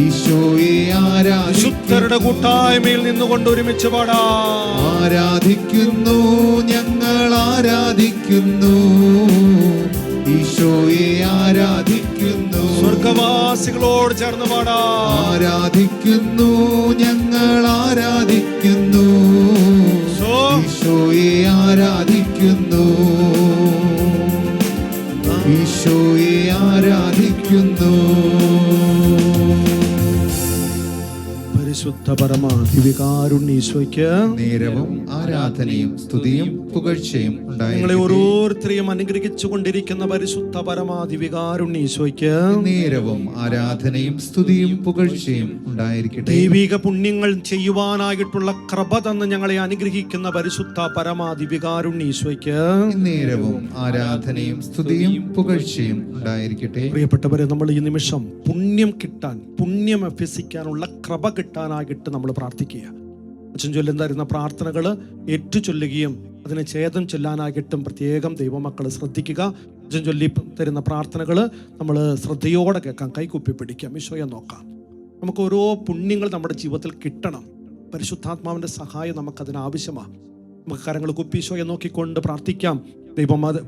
ഈശോയെ ആരാധിക്കുന്നു. ശുദ്ധരുടെ കൂട്ടായ്മയിൽ നിന്നുകൊണ്ട് ഒരുമിച്ച് പാടാം. ആരാധിക്കുന്നു, ഞങ്ങൾ ആരാധിക്കുന്നു. ഈശോയെ ആരാധിക്കുന്നു. സ്വർഗവാസികളോട് ചേർന്ന് പാടാം. ആരാധിക്കുന്നു, ഞങ്ങൾ ആരാധിക്കുന്നു. ഈശോയെ ആരാധിക്കുന്നു. ഈശോയെ ആരാധിക്കുന്നു. പരിശുദ്ധ പരമാധിവികാരുണ്യീശോയ്ക്ക് നേരവും ആരാധനയും സ്തുതിയും പുകഴ്ചയും നിങ്ങളെ ഉണ്ടായിരിക്കട്ടെ. ഓരോരുത്തരെയും അനുഗ്രഹിച്ചു കൊണ്ടിരിക്കുന്ന പരിശുദ്ധ പരമാധിവികാരുണ്യീശോയ്ക്ക് നേരവും ആരാധനയും സ്തുതിയും പുകഴ്ചയും ഉണ്ടായിരിക്കട്ടെ. ദൈവിക പുണ്യങ്ങൾ ചെയ്യുവാനായിട്ടുള്ള കൃപ തന്ന് ഞങ്ങളെ അനുഗ്രഹിക്കുന്ന പരിശുദ്ധ പരമാധിവികാരുണ്യീശോയ്ക്ക് നേരവും ആരാധനയും സ്തുതിയും പുകഴ്ചയും ഉണ്ടായിരിക്കട്ടെ. പ്രിയപ്പെട്ടവരെ, നമ്മൾ ഈ നിമിഷം പുണ്യം കിട്ടാൻ, പുണ്യം അഭ്യസിക്കാനുള്ള കൃപ കിട്ടാനായിട്ട് നമ്മൾ പ്രാർത്ഥിക്കുക. അച്ഛൻ ചൊല്ലും തരുന്ന പ്രാർത്ഥനകൾ ഏറ്റുചൊല്ലുകയും അതിനെ ഛേദം ചൊല്ലാനായിട്ടും പ്രത്യേകം ദൈവമക്കൾ ശ്രദ്ധിക്കുക. അച്ഛൻ ചൊല്ലി തരുന്ന പ്രാർത്ഥനകൾ നമ്മൾ ശ്രദ്ധയോടെ കേൾക്കാം, കൈകുപ്പി പിടിക്കാം, ഈശോയെ നോക്കാം. നമുക്ക് ഓരോ പുണ്യങ്ങൾ നമ്മുടെ ജീവിതത്തിൽ കിട്ടണം. പരിശുദ്ധാത്മാവിൻ്റെ സഹായം നമുക്കതിന് ആവശ്യമാണ്. നമുക്ക് കരങ്ങൾ കുപ്പി ഈശോയെ നോക്കിക്കൊണ്ട് പ്രാർത്ഥിക്കാം.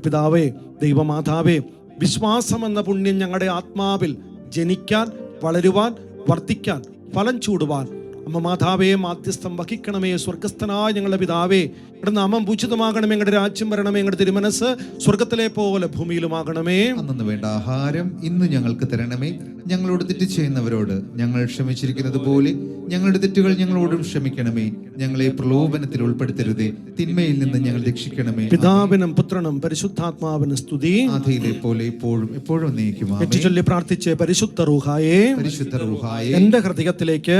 പിതാവേ, ദൈവമാതാവേ, വിശ്വാസം എന്ന പുണ്യം ഞങ്ങളുടെ ആത്മാവിൽ ജനിക്കാൻ, വളരുവാൻ, വർദ്ധിക്കാൻ, ഫലം ചൂടുവാൻ അമ്മ മാതാവേ മാധ്യസ്ഥം വഹിക്കണമേ. സ്വർഗസ്ഥനായ ഞങ്ങളുടെ പിതാവേ, ഇവിടെ നാമം പൂജിതമാകണമേ, ഞങ്ങളുടെ രാജ്യം വരണമേ, ഞങ്ങളുടെ തിരുമനസ് സ്വർഗത്തിലെ പോലെ ഭൂമിയിലുമാകണമേ. അന്നു വേണ്ട ആഹാരം ഇന്ന് ഞങ്ങൾക്ക് തരണമേ. ഞങ്ങളോട് തെറ്റ് ചെയ്യുന്നവരോട് ഞങ്ങൾ ക്ഷമിച്ചിരിക്കുന്നത് പോലെ ഞങ്ങളുടെ തെറ്റുകൾ ഞങ്ങളോടും ക്ഷമിക്കണമേ. ഞങ്ങളെ പ്രലോഭനത്തിൽ ഉൾപ്പെടുത്തരുതേ, തിന്മയിൽ നിന്ന് ഞങ്ങൾ രക്ഷിക്കണമേ. പിതാവിനും പുത്രനും പരിശുദ്ധാത്മാവിനും സ്തുതി, ആദിയിലെ പോലെ ഇപ്പോഴും എപ്പോഴും നീക്കും. ചൊല്ലി പ്രാർത്ഥിച്ച് പരിശുദ്ധ റൂഹായേ, പരിശുദ്ധ റൂഹായേ, എന്റെ ഹൃദയത്തിലേക്ക്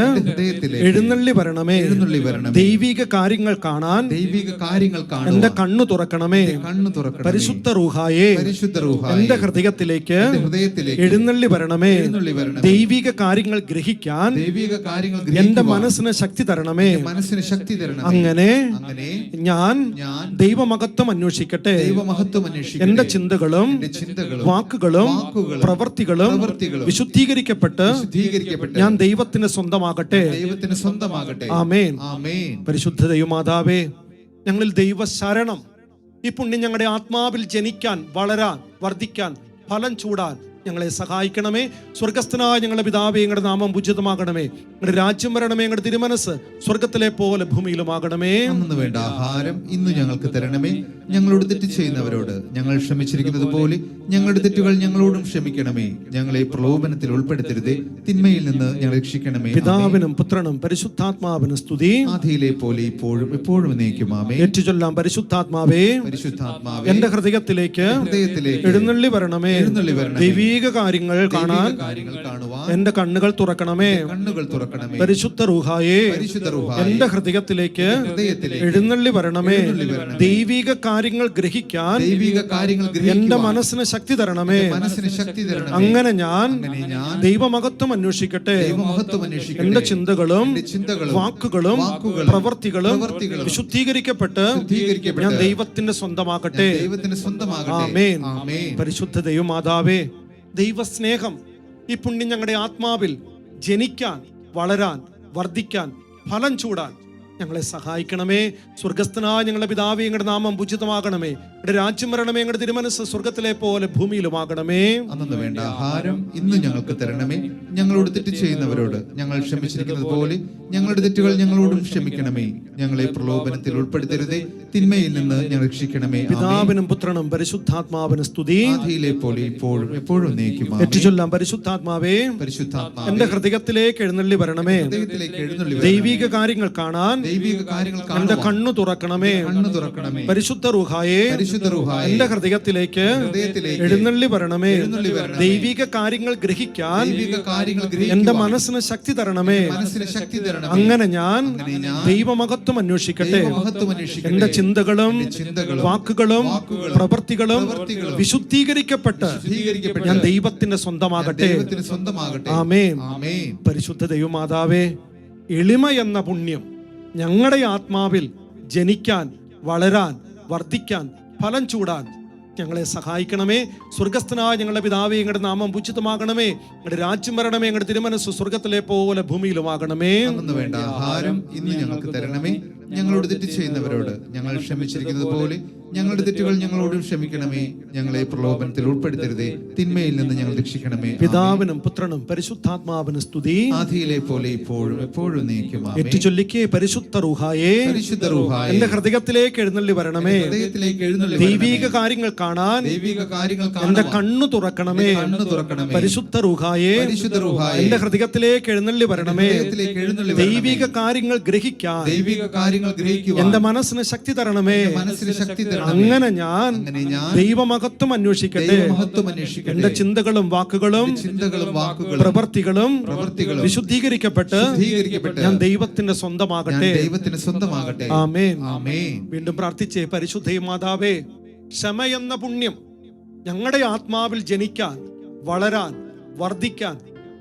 എഴുന്നള്ളി വരണമേ. ദൈവിക കാര്യങ്ങൾ കാണാൻ എന്റെ കണ്ണു തുറക്കണമേ. പരിശുദ്ധ റൂഹായേ, എന്റെ ഹൃദയത്തിലേക്ക് എഴുന്നള്ളി വരണമേ. ദൈവിക കാര്യങ്ങൾ ഗ്രഹിക്കാൻ എന്റെ മനസ്സിന് ശക്തി തരണമേ. അങ്ങനെ ഞാൻ ദൈവമഹത്വം അന്വേഷിക്കട്ടെ. എന്റെ ചിന്തകളും വാക്കുകളും പ്രവൃത്തികളും വിശുദ്ധീകരിക്കപ്പെട്ട് ഞാൻ ദൈവത്തിന് സ്വന്തമാകട്ടെ. ആമേൻ. പരിശുദ്ധ ദൈവമാതാവേ, ഞങ്ങളിൽ ദൈവശരണം, ഈ പുണ്യം ഞങ്ങളുടെ ആത്മാവിൽ ജനിക്കാൻ, വളരാൻ, വർദ്ധിക്കാൻ, ഫലം ചൂടാൻ ഞങ്ങളെ സഹായിക്കണമേ. സ്വർഗസ്ഥനായ ഞങ്ങളുടെ പിതാവേ, ഞങ്ങളുടെ നാമം പൂജിതമാകണമേ, ഞങ്ങളുടെ രാജ്യം വരണമേ, ഞങ്ങളുടെ തിരുമനസ് സ്വർഗത്തിലെ പോലെ ഭൂമിയിലുമാകണമേ. അന്നു വേണ്ട ആഹാരം ഇന്ന് ഞങ്ങൾക്ക് തരണമേ. ഞങ്ങളോട് തെറ്റ് ചെയ്യുന്നവരോട് ഞങ്ങൾ ക്ഷമിച്ചിരിക്കുന്നത് പോലെ ഞങ്ങളുടെ തെറ്റുകൾ ഞങ്ങളോടും ക്ഷമിക്കണമേ. ഞങ്ങളെ പ്രലോഭനത്തിൽ ഉൾപ്പെടുത്തരുതേ, തിന്മയിൽ നിന്ന് ഞങ്ങൾ രക്ഷിക്കണമേ. പിതാവിനും പുത്രനും പരിശുദ്ധാത്മാവിനും സ്തുതി, ആദിയിലെ പോലെ ഇപ്പോഴും എപ്പോഴും നീക്കും. ആമേൻ. ഏറ്റുചൊല്ലാം. പരിശുദ്ധാത്മാവേ, എന്റെ ഹൃദയത്തിലേക്ക് എഴുന്നള്ളി വരണമേ. ദൈവീക കാര്യങ്ങൾ കാണാൻ എന്റെ കണ്ണുകൾ തുറക്കണമേ. പരിശുദ്ധ റൂഹായേ, എന്റെ ഹൃദയത്തിലേക്ക് എഴുന്നള്ളി വരണമേ. ദൈവിക കാര്യങ്ങൾ ഗ്രഹിക്കാൻ എന്റെ മനസ്സിന് ശക്തി തരണമേ. അങ്ങനെ ഞാൻ ദൈവമഹത്വം അന്വേഷിക്കട്ടെ. എന്റെ ചിന്തകളും വാക്കുകളും പ്രവൃത്തികളും വിശുദ്ധീകരിക്കപ്പെട്ട് ഞാൻ ദൈവത്തിന്റെ സ്വന്തമാകട്ടെ. ആമേൻ. പരിശുദ്ധ ദൈവമാതാവേ, ദൈവസ്നേഹം, ഈ പുണ്യം ഞങ്ങളുടെ ആത്മാവിൽ ജനിക്കാൻ, വളരാൻ, വർദ്ധിക്കാൻ, ഫലം ചൂടാൻ ഞങ്ങളെ സഹായിക്കണമേ. സ്വർഗസ്ഥനായ ഞങ്ങളുടെ പിതാവേ, ഞങ്ങളുടെ നാമം പൂജിതമാകണമേ, ഞങ്ങളുടെ രാജ്യം വരണമേ, ഞങ്ങളുടെ തിരുമനസ് സ്വർഗത്തിലെ പോലെ ഭൂമിയിലുമാകണമേ. അന്നു വേണ്ട ആഹാരം ഇന്ന് ഞങ്ങൾക്ക് തരണമേ. ഞങ്ങളോട് തെറ്റ് ചെയ്യുന്നവരോട് ഞങ്ങൾ ക്ഷമിച്ചിരിക്കുന്നത് പോലെ ഞങ്ങളുടെ തെറ്റുകൾ ഞങ്ങളോടും ക്ഷമിക്കണമേ. ഞങ്ങളെ പ്രലോഭനത്തിൽ ഉൾപ്പെടുത്തരുതേ, തിന്മയിൽ നിന്ന് ഞങ്ങൾ രക്ഷിക്കണമേ. പിതാവിനും പുത്രനും പരിശുദ്ധാത്മാവിനും സ്തുതി, ആദിയിലെ പോലെ ഇപ്പോഴും എപ്പോഴും നീക്കും. ഏറ്റുചൊല്ലാം. പരിശുദ്ധാത്മാവേ, എന്റെ ഹൃദയത്തിലേക്ക് എഴുന്നള്ളി വരണമേ. ദൈവിക കാര്യങ്ങൾ കാണാൻ എന്റെ കണ്ണു തുറക്കണമേ. പരിശുദ്ധ റൂഹായേ, പരിശുദ്ധ റൂഹായേ, എന്റെ ഹൃദയത്തിലേക്ക് എഴുന്നള്ളി വരണമേ. ദൈവിക കാര്യങ്ങൾ ഗ്രഹിക്കാൻ എന്റെ മനസ്സിന് ശക്തി തരണമേ. അങ്ങനെ ഞാൻ ദൈവമഹത്വം അന്വേഷിക്കട്ടെ. എന്റെ ചിന്തകളും വാക്കുകളും പ്രവൃത്തികളും വിശുദ്ധീകരിക്കപ്പെട്ട് ഞാൻ ദൈവത്തിന്റെ സ്വന്തമാകട്ടെ. ആമേൻ. പരിശുദ്ധ ദൈവമാതാവേ, എളിമ എന്ന പുണ്യം ഞങ്ങളുടെ ആത്മാവിൽ ജനിക്കാൻ, വളരാൻ, വർദ്ധിക്കാൻ, ഫലം ചൂടാൻ ഞങ്ങളെ സഹായിക്കണമേ. സ്വർഗസ്ഥനായ ഞങ്ങളുടെ പിതാവേ, ഞങ്ങളുടെ നാമം പൂജിതമാകണമേ. ഞങ്ങളുടെ രാജ്യം വരണമേ. ഞങ്ങളുടെ തിരുമനസ്സ് സ്വർഗത്തിലെ പോലെ ഭൂമിയിലുമാകണമേ. അന്നു വേണ്ട ആഹാരം ഇന്ന് ഞങ്ങൾക്ക് തരണമേ. ഞങ്ങളോട് തെറ്റ് ചെയ്യുന്നവരോട് ഞങ്ങൾ ക്ഷമിച്ചിരിക്കുന്നത് പോലെ ഞങ്ങളുടെ തെറ്റുകൾ ഞങ്ങളോടും ക്ഷമിക്കണമേ. ഞങ്ങളെ പ്രലോഭനത്തിൽ ഉൾപ്പെടുത്തരുതേ, തിന്മയിൽ നിന്ന് ഞങ്ങൾ രക്ഷിക്കണമേ. പിതാവിനും പുത്രനും പരിശുദ്ധാത്മാവിനും സ്തുതി, ആദിയിലെ പോലെ ഇപ്പോഴും എപ്പോഴും നീക്കും. ഏറ്റുചൊല്ലിക്കേ പരിശുദ്ധ റൂഹായേ, പരിശുദ്ധ റൂഹായേ, എന്റെ ഹൃദയത്തിലേക്ക് എഴുന്നള്ളി വരണമേ. ദൈവിക കാര്യങ്ങൾ കാണാൻ എന്റെ കണ്ണു തുറക്കണമേ. പരിശുദ്ധ റൂഹായേ, എന്റെ ഹൃദയത്തിലേക്ക് എഴുന്നള്ളി വരണമേ. ദൈവിക കാര്യങ്ങൾ ഗ്രഹിക്കാൻ എന്റെ മനസ്സിന് ശക്തി തരണമേ. അങ്ങനെ ഞാൻ ദൈവമഹത്വം അന്വേഷിക്കട്ടെ. എന്റെ ചിന്തകളും വാക്കുകളും പ്രവൃത്തികളും വിശുദ്ധീകരിക്കപ്പെട്ട് ഞാൻ ദൈവത്തിന്റെ സ്വന്തമാകട്ടെ. ആമേൻ. വീണ്ടും പ്രാർത്ഥിച്ചേ. പരിശുദ്ധ മാതാവേ, ക്ഷമ എന്ന പുണ്യം ഞങ്ങളുടെ ആത്മാവിൽ ജനിക്കാൻ, വളരാൻ, വർദ്ധിക്കാൻ,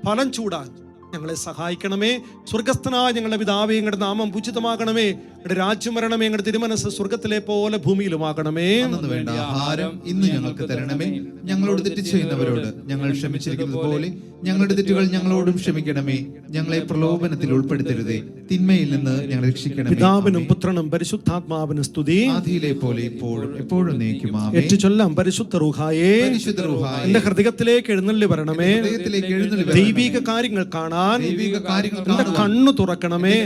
ഫലം ചൂടാൻ ഞങ്ങളെ സഹായിക്കണമേ. സ്വർഗസ്ഥനായ ഞങ്ങളുടെ പിതാവേ, ഞങ്ങളുടെ നാമം പൂജിതമാകണമേ. ഞങ്ങളുടെ രാജ്യം വരണമേ. ഞങ്ങളുടെ തിരുമനസ്സ് സ്വർഗത്തിലെ പോലെ ഭൂമിയിലുമാകണമേ. വേണ്ട ആഹാരം ഇന്ന് ഞങ്ങൾക്ക് തരണമേ. ഞങ്ങളോട് തെറ്റ് ചെയ്യുന്നവരോട് ഞങ്ങൾ ക്ഷമിച്ചിരിക്കുന്നത് പോലെ ഞങ്ങളുടെ തെറ്റുകൾ ഞങ്ങളോടും ക്ഷമിക്കണമേ. ഞങ്ങളെ പ്രലോഭനത്തിൽ ഉൾപ്പെടുത്തരുതേ, തിന്മയിൽ നിന്ന് ഞങ്ങൾ രക്ഷിക്കണമേ. പിതാവിനും പുത്രനും പരിശുദ്ധാത്മാവിനും സ്തുതി, ആദിയിലെ പോലെ ഇപ്പോഴും എപ്പോഴും നീക്കും. ഏറ്റുചൊല്ലാം. പരിശുദ്ധ റൂഹായേ, എന്റെ ഹൃദയത്തിലേക്ക് എഴുന്നള്ളി വരണമേ. ദൈവിക കാര്യങ്ങൾ കാണാൻ എന്റെ കണ്ണു തുറക്കണമേ.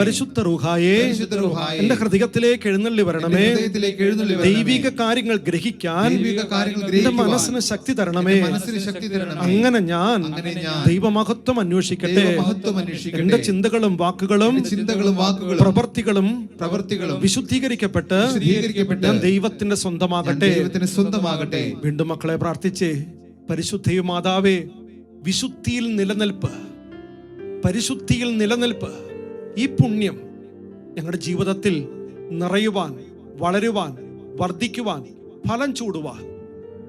പരിശുദ്ധ റൂഹായേ, എന്റെ ഹൃദയത്തിലേക്ക് എഴുന്നള്ളി വരണമേ. ദൈവിക കാര്യങ്ങൾ ഗ്രഹിക്കാൻ എന്റെ മനസ്സിന് ശക്തി തരണമേ. അങ്ങനെ ഞാൻ ദൈവമഹത്വം അന്വേഷിക്കട്ടെ. എന്റെ ചിന്തകളും വാക്കുകളും പ്രവൃത്തികളും വിശുദ്ധീകരിക്കപ്പെട്ട് ഞാൻ ദൈവത്തിന്റെ സ്വന്തമാകട്ടെ. വീണ്ടും മക്കളെ പ്രാർത്ഥിച്ചേ. പരിശുദ്ധ മാതാവേ, വിശുദ്ധിയിൽ നിലനിൽപ്പ്, പരിശുദ്ധിയിൽ നിലനിൽപ്പ്, ഈ പുണ്യം ഞങ്ങളുടെ ജീവിതത്തിൽ നിറയുവാൻ, വളരുവാൻ, വർദ്ധിക്കുവാൻ, ഫലം ചൂടുവാൻ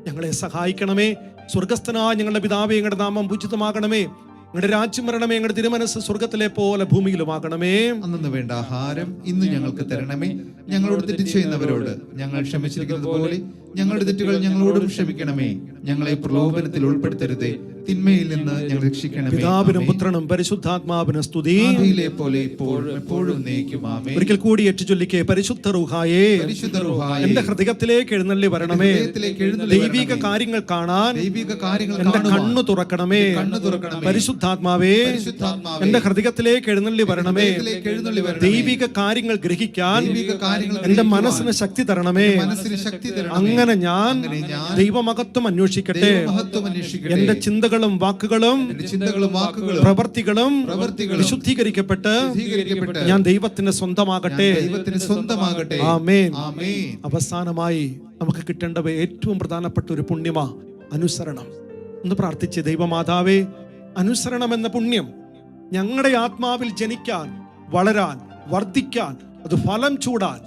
ഞങ്ങളെ സഹായിക്കണമേ. സ്വർഗസ്ഥനായ ഞങ്ങളുടെ പിതാവേ, ഞങ്ങളുടെ നാമം പൂജിതമാകണമേ. ഞങ്ങളുടെ രാജ്യം വരണമേ. ഞങ്ങളുടെ തിരുമനസ്സ് സ്വർഗത്തിലെ പോലെ ഭൂമിയിലുമാകണമേ. അന്നു വേണ്ട ആഹാരം ഇന്ന് ഞങ്ങൾക്ക് തരണമേ. ഞങ്ങളോട് തെറ്റ് ചെയ്യുന്നവരോട് ഞങ്ങൾ ക്ഷമിച്ചിരിക്കുന്നത് പോലെ ഞങ്ങളുടെ തെറ്റുകൾ ഞങ്ങളോടും ക്ഷമിക്കണമേ. ഞങ്ങളെ പ്രലോഭനത്തിൽ ഉൾപ്പെടുത്തരുതേ, തിന്മയിൽ നിന്ന് ഞങ്ങൾ രക്ഷിക്കണമേ. പിതാവിനും പുത്രനും പരിശുദ്ധാത്മാവിനും സ്തുതി, ആദിയിലെ പോലെ ഇപ്പോഴും എപ്പോഴും നീക്കും. ആമേൻ. ഒരിക്കൽ കൂടി ഏറ്റുചൊല്ലിക്കേ. പരിശുദ്ധ റൂഹായേ, എന്റെ ഹൃദയത്തിലേക്ക് എഴുന്നള്ളി വരണമേ. ദൈവിക കാര്യങ്ങൾ കാണാൻ എന്റെ കണ്ണു തുറക്കണമേ. പരിശുദ്ധാത്മാവേ, എന്റെ ഹൃദയത്തിലേക്ക് എഴുന്നള്ളി വരണമേ. ദൈവിക കാര്യങ്ങൾ ഗ്രഹിക്കാൻ എന്റെ മനസ്സിന് ശക്തി തരണമേ. അങ്ങനെ ഞാൻ ദൈവമഹത്വം അന്വേഷിക്കട്ടെ. എന്റെ ചിന്തകളും വാക്കുകളും പ്രവൃത്തികളും വിശുദ്ധീകരിക്കപ്പെട്ട് ഞാൻ ദൈവത്തിന് സ്വന്തമാകട്ടെ. ആമേൻ. അവസാനമായി നമുക്ക് കിട്ടേണ്ട ഏറ്റവും പ്രധാനപ്പെട്ട ഒരു പുണ്യമാ അനുസരണം. ഒന്ന് പ്രാർത്ഥിച്ച്. ദൈവമാതാവേ, അനുസരണം എന്ന പുണ്യം ഞങ്ങളുടെ ആത്മാവിൽ ജനിക്കാൻ, വളരാൻ, വർദ്ധിക്കാൻ, അത് ഫലം ചൂടാൻ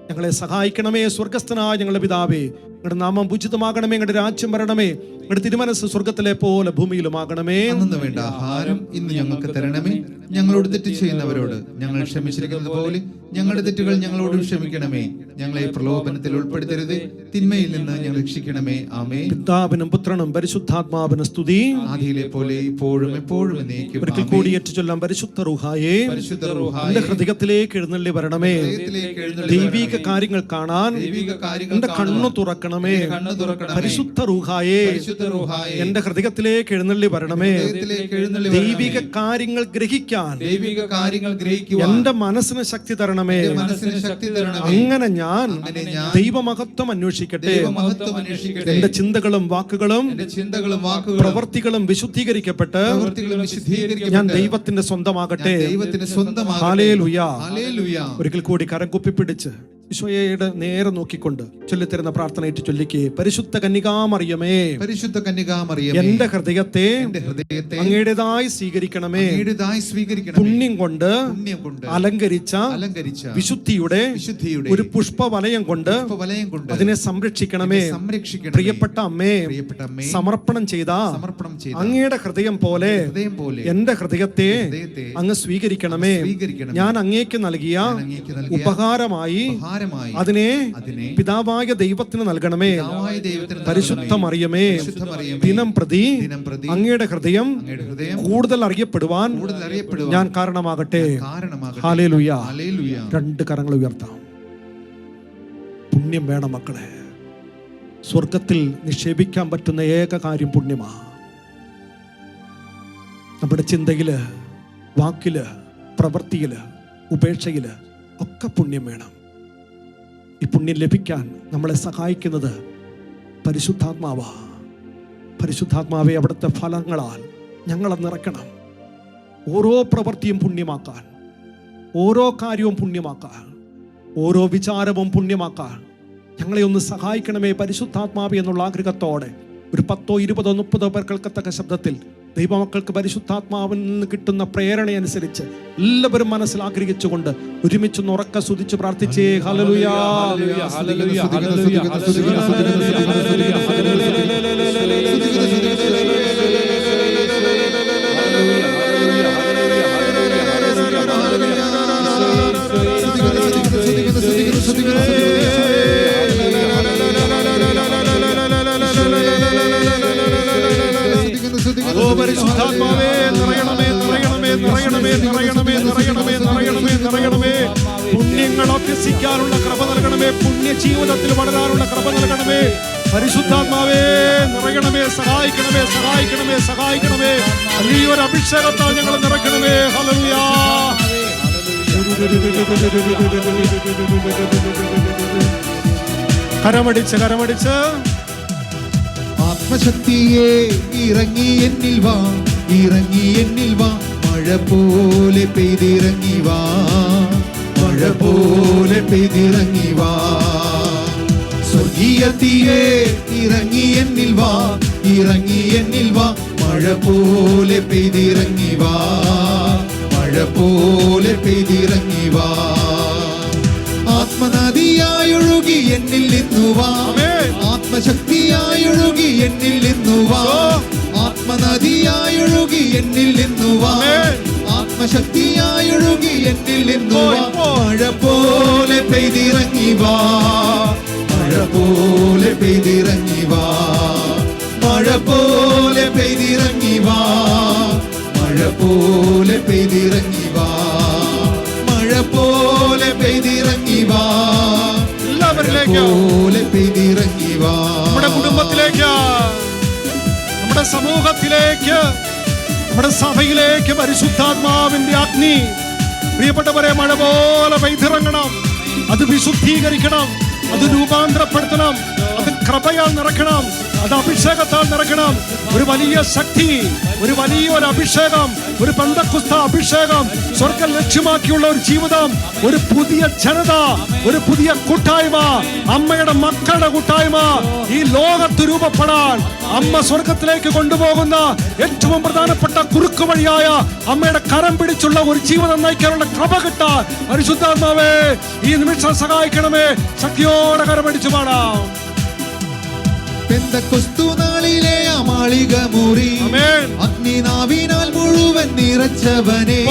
ഞങ്ങളെ സഹായിക്കണമേ. സ്വർഗസ്ഥനായ ഞങ്ങളുടെ പിതാവേ, ഞങ്ങളുടെ നാമം പൂജിതമാകണമേ. ഞങ്ങളുടെ രാജ്യം വരണമേ. ഞങ്ങളുടെ തിരുമനസ്സ് സ്വർഗത്തിലെ പോലെ ഭൂമിയിലുമാകണമേ. അന്നു വേണ്ട ആഹാരം ഇന്ന് ഞങ്ങൾക്ക് തരണമേ. ഞങ്ങളോട് തെറ്റ് ചെയ്യുന്നവരോട് ഞങ്ങൾ ക്ഷമിച്ചിരിക്കുന്നത് പോലെ ഞങ്ങളുടെ തെറ്റുകൾ ഞങ്ങളോടും ക്ഷമിക്കണമേ. ഞങ്ങളെ പ്രലോഭനത്തിൽ ഉൾപ്പെടുത്തരുതേ, തിന്മയിൽ നിന്ന് ഞങ്ങൾ രക്ഷിക്കണമേ. ആമേൻ. പിതാവിനും പുത്രനും പരിശുദ്ധാത്മാവിനും സ്തുതി, ആദിയിലെ പോലെ ഇപ്പോഴും എപ്പോഴും എന്നേക്കും. ഒരിക്കൽ കൂടി ഏറ്റുചൊല്ലാം. പരിശുദ്ധ റൂഹായേ, എന്റെ ഹൃദയത്തിലേക്ക് എഴുന്നള്ളി വരണമേ. ദൈവിക കാര്യങ്ങൾ കാണാൻ എന്റെ കണ്ണു തുറക്കണമേ. പരിശുദ്ധ റൂഹായേ, എന്റെ ഹൃദയത്തിലേക്ക് എഴുന്നള്ളി വരണമേ. ദൈവിക കാര്യങ്ങൾ ഗ്രഹിക്കാൻ എന്റെ മനസ്സിന് ശക്തി തരണമേ. അങ്ങനെ ഞാൻ ദൈവമഹത്വം അന്വേഷിക്കട്ടെ. എന്റെ ചിന്തകളും വാക്കുകളും പ്രവൃത്തികളും വിശുദ്ധീകരിക്കപ്പെട്ട് ഞാൻ ദൈവത്തിന്റെ സ്വന്തമാകട്ടെ. ഹല്ലേലൂയ. ഒരിക്കൽ കൂടി കരം കുപ്പിപ്പിടിച്ച് ഈശോയുടെ നേരെ നോക്കിക്കൊണ്ട് ചൊല്ലിത്തരുന്ന പ്രാർത്ഥന ഏറ്റു ചൊല്ലിക്കേ. പരിശുദ്ധ കന്യകാമറിയമേ, പരിശുദ്ധ കന്യകാമറിയമേ, എന്റെ ഹൃദയത്തെ അങ്ങയുടേതായി സ്വീകരിക്കണമേ. പുണ്യം കൊണ്ട് അലങ്കരിച്ച വിശുദ്ധിയുടെ ഒരു പുഷ്പവലയം കൊണ്ട് അതിനെ സംരക്ഷിക്കണമേ. പ്രിയപ്പെട്ട അമ്മേ, സമർപ്പണം ചെയ്ത അങ്ങയുടെ ഹൃദയം പോലെ എന്റെ ഹൃദയത്തെ അങ്ങ് സ്വീകരിക്കണമേ. ഞാൻ അങ്ങേക്ക് നൽകിയ ഉപഹാരമായി അതിനെ പിതാവായ ദൈവത്തിന് നൽകണമേ. പരിശുദ്ധ മറിയമേ, ദിനം പ്രതി അങ്ങയുടെ ഹൃദയം കൂടുതൽ അറിയപ്പെടുവാൻ ഞാൻ കാരണമാകട്ടെ. ഹല്ലേലൂയ. രണ്ട് കരങ്ങൾ ഉയർത്താം. പുണ്യം വേണം മക്കളെ. സ്വർഗത്തിൽ നിക്ഷേപിക്കാൻ പറ്റുന്ന ഏക കാര്യം പുണ്യമാ. നമ്മുടെ ചിന്തയില്, വാക്കില്, പ്രവൃത്തിയില്, ഉപേക്ഷയില് ഒക്കെ പുണ്യം വേണം. ഈ പുണ്യം ലഭിക്കാൻ നമ്മളെ സഹായിക്കുന്നത് പരിശുദ്ധാത്മാവാ. പരിശുദ്ധാത്മാവെ, അവിടുത്തെ ഫലങ്ങളാൽ ഞങ്ങളെ നിറയ്ക്കണം. ഓരോ പ്രവൃത്തിയും പുണ്യമാക്കാൻ, ഓരോ കാര്യവും പുണ്യമാക്കാൻ, ഓരോ വിചാരവും പുണ്യമാക്കാൻ ഞങ്ങളെ ഒന്ന് സഹായിക്കണമേ പരിശുദ്ധാത്മാവെ എന്നുള്ള ആഗ്രഹത്തോടെ ഒരു 10, 20, 30 പേർ കേൾക്കത്തക്ക ശബ്ദത്തിൽ ദൈവമക്കൾക്ക് പരിശുദ്ധാത്മാവിൽ നിന്ന് കിട്ടുന്ന പ്രേരണയനുസരിച്ച് എല്ലാവരും മനസ്സിൽ ആഗ്രഹിച്ചുകൊണ്ട് ഒരുമിച്ചൊന്ന് ഉറക്കെ സ്തുതിച്ച് പ്രാർത്ഥിച്ചേ. ഹല്ലേലൂയ, ഹല്ലേലൂയ, ഹല്ലേലൂയ, പരിശുദ്ധാത്മാവേ, നിറയണമേ, നിറയണമേ, നിറയണമേ, നിറയണമേ, നിറയണമേ, നിറയണമേ, നിറയണമേ. പുണ്യങ്ങൾ അഭ്യസിക്കാനുള്ള കൃപ നൽകണമേ. പുണ്യ ജീവിതത്തിൽ വളരാനുള്ള കൃപ നൽകണമേ. പരിശുദ്ധാത്മാവേ, നിറയണമേ, സഹായിക്കണമേ, സഹായിക്കണമേ, സഹായിക്കണമേ. വലിയൊരു അഭിഷേകത്താൽ ഞങ്ങൾ നിറയ്ക്കണമേ. ഹല്ലേലൂയ. കരമടിച്ച് കരമടിച്ച് ആത്മശക്തിയെ ഇറങ്ങി എന്നിൽ വാ, ഇറങ്ങി എന്നിൽ വാ, മഴ പോലെ പെയ്തിറങ്ങി വാ, മഴ പോലെ പെയ്തിറങ്ങി വാ. സ്വർഗീയത്തിയെ ഇറങ്ങി എന്നിൽ വാ, ഇറങ്ങി എന്നിൽ വാ, മഴ പോലെ പെയ്തിറങ്ങി വാ, മഴ പോലെ പെയ്തിറങ്ങി വാ. ആത്മനദിയായൊഴുകി എന്നിൽ നിന്നു വാ, ആത്മശക്തിയായൊഴുകി എന്നിൽ നിന്നു വാ, ആത്മനദിയായൊഴുകി എന്നിൽ നിന്നു വാ, ആത്മശക്തിയായൊഴുകി എന്നിൽ നിന്നു വാ. മഴ പോലെ പെയ്തിറങ്ങി വാ, മഴ പോലെ പെയ്തിറങ്ങി വാ, മഴ പോലെ പെയ്തിറങ്ങി വാ, മഴ പോലെ പെയ്തിറങ്ങി വാ, മഴ പോലെ പെയ്തിറങ്ങി വാ, പോലെ പെയ്തിറങ്ങി വാ. നമ്മുടെ കുടുംബത്തിലേക്ക്, നമ്മുടെ സമൂഹത്തിലേക്ക്, നമ്മുടെ സഭയിലേക്ക് പരിശുദ്ധാത്മാവിന്റെ അഗ്നി പ്രിയപ്പെട്ടവരെ മഴ പോലെ പെയ്തിറങ്ങണം. അത് വിശുദ്ധീകരിക്കണം, അത് രൂപാന്തരപ്പെടുത്തണം, അത് കൃപയാൽ നിറയ്ക്കണം, അത് അഭിഷേകത്താൽ നിറയ്ക്കണം. ഒരു വലിയ ശക്തി, ഒരു വലിയൊരു അഭിഷേകം, ഒരു പെന്തക്കോസ്ത അഭിഷേകം, സ്വർഗ്ഗം ലക്ഷ്യമാക്കിയുള്ള ഒരു ജീവിതം, ഒരു പുതിയ ജനത, ഒരു പുതിയ കൂട്ടായ്മ, അമ്മയുടെ മക്കളുടെ കൂട്ടായ്മ ഈ ലോകത്ത് രൂപപ്പെടാൻ അമ്മ സ്വർഗത്തിലേക്ക് കൊണ്ടുപോകുന്ന ഏറ്റവും പ്രധാനപ്പെട്ട കുറുക്കു വഴിയായ അമ്മയുടെ കരം പിടിച്ചുള്ള ഒരു ജീവിതം നയിക്കാനുള്ള കൃപ കിട്ടാൻ പരിശുദ്ധാത്മാവേ ഈ നിമിഷം സഹായിക്കണമേ. ശക്തിയോടെ കരമടിച്ചു പാടാം. പെന്തക്കോസ്തു നാളിലെ ആ മാളിക മുറി അഗ്നിനാവിനാൽ മുഴുവൻ നിറച്ചവനെ.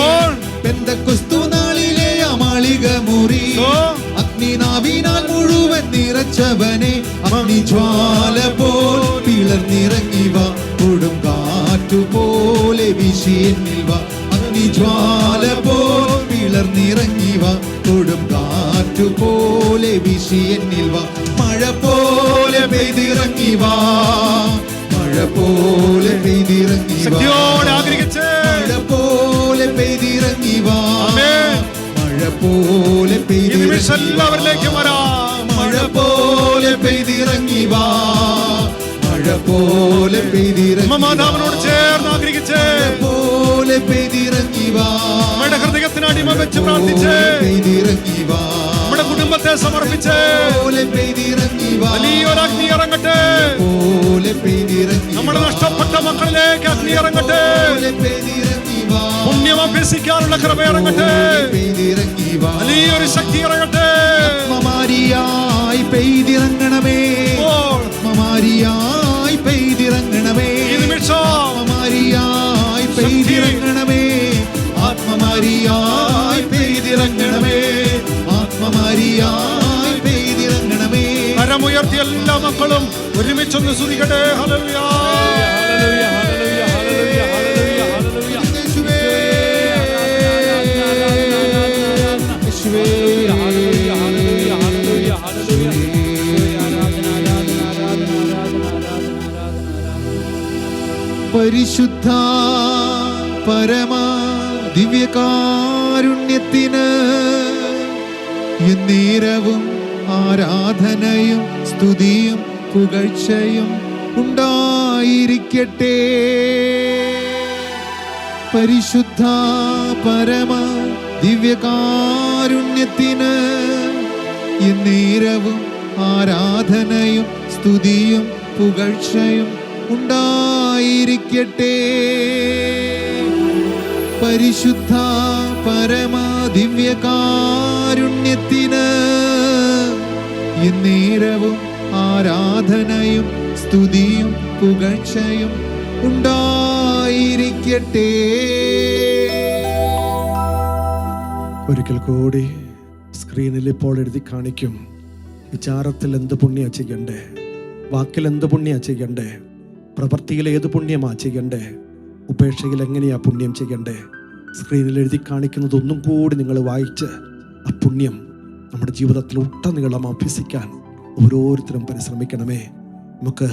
പെന്തക്കോസ്തു നാളിലെ ആ മാളിക മുറി അഗ്നിനാവിനാൽ മുഴുവൻ നിറച്ചവനെ. അഗ്നിജ്വാല പോൽ പിളർന്നിറങ്ങി വാ, കൊടുങ്കാറ്റുപോലെ വീശി എന്നിൽ വാ. അഗ്നിജ്വാല പോൽ പിളർന്നിറങ്ങി വാ, കൊടുങ്കാറ്റുപോലെ വീശി എന്നിൽ വാ. മഴ പോലെ പെയ്തിറങ്ങി വാ, മഴ പോലെ പെയ്തിറങ്ങി വാ, മഴ പോലെ പെയ്തിറങ്ങി വാ, മഴ പോലെ പെയ്തിറങ്ങി വാ, മഴ പോലെ പെയ്തിറങ്ങി വാ, മഴ പോലെ പെയ്തിറങ്ങി വാ, ചേർന്ന് ആഗ്രഹിച്ച് പോലെ പെയ്തിറങ്ങി വാ. ഹൃദയത്തിന് അടിമ വെച്ച് പ്രാർത്ഥിച്ച് പെയ്തിറങ്ങി വാ. നമ്മുടെ കുടുംബ കുടുംബത്തെ സമർപ്പിച്ച് വലിയൊരു അഗ്നി ഇറങ്ങട്ടെ. നമ്മുടെ നഷ്ടപ്പെട്ട മക്കളിലേക്ക് അഗ്നി ഇറങ്ങട്ടെ. പുണ്യം അഭ്യസിക്കാനുള്ള കൃപ ഇറങ്ങട്ടെ. വലിയൊരു ശക്തി ഇറങ്ങട്ടെ. ആത്മമാരിയായി പെയ്തിറങ്ങണമേ, ആത്മമാരിയായി പെയ്തിറങ്ങണമേ, ഈ നിമിഷം ആത്മമാരിയായി പെയ്തിറങ്ങണമേ, ആത്മമാരിയായി പെയ്തിറങ്ങണമേ, ആത്മമാരിയായി പെയ്തിറങ്ങണമേ. കരമുയർത്തി എല്ലാ മക്കളും ഒരുമിച്ചൊന്ന് സ്തുതിക്കട്ടെ. ഹല്ലേലൂയ, ഹല്ലേലൂയ, ഹല്ലേലൂയ, ഹല്ലേലൂയ, ഹല്ലേലൂയ, ഹല്ലേലൂയ. യേശുവേ, യേശുവേ, ഹല്ലേലൂയ, ഹല്ലേലൂയ, ഹല്ലേലൂയ, ഹല്ലേലൂയ. പരിശുദ്ധ പരമ ദിവ്യകാരുണ്യത്തിന് എന്നേരവും ആരാധനയും സ്തുതിയും പുകഴ്ചയും ഉണ്ടായിരിക്കട്ടെ. പരിശുദ്ധ പരമ ദിവ്യകാരുണ്യത്തിന് എന്നേരവും ആരാധനയും സ്തുതിയും പുകഴ്ചയും ഉണ്ടായിരിക്കട്ടെ. പരിശുദ്ധ പരമ ദിവ്യകാരുണ്യത്തിന് എന്നേരവും ആരാധനയും സ്തുതിയും പുകഴ്ചയും ഉണ്ടായിരിക്കട്ടെ. ഒരിക്കൽ കൂടി സ്ക്രീനിൽ ഇപ്പോൾ എഴുതി കാണിക്കും. വിചാരത്തിൽ എന്ത് പുണ്യ ചെയ്യണ്ടേ, വാക്കിൽ എന്ത് പുണ്യ ചെയ്യണ്ടേ, പ്രവൃത്തിയിൽ ഏത് പുണ്യമാ ചെയ്യണ്ടേ, ഉപേക്ഷയിൽ എങ്ങനെയാ പുണ്യം ചെയ്യണ്ടേ. സ്ക്രീനിൽ എഴുതി കാണിക്കുന്നത് ഒന്നും കൂടി നിങ്ങൾ വായിച്ച് ആ പുണ്യം നമ്മുടെ ജീവിതത്തിൽ ഒട്ടനീളം അഭ്യസിക്കാൻ ഓരോരുത്തരും പരിശ്രമിക്കണമേ. നമുക്ക്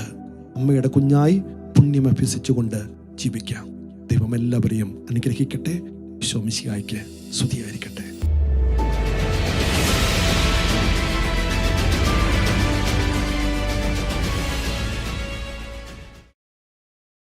അമ്മയുടെ കുഞ്ഞായി പുണ്യം അഭ്യസിച്ചുകൊണ്ട് ജീവിക്കാം. ദൈവം എല്ലാവരെയും അനുഗ്രഹിക്കട്ടെ. ഈശോ മിശിഹായ്ക്ക് സ്തുതിയായിരിക്കട്ടെ.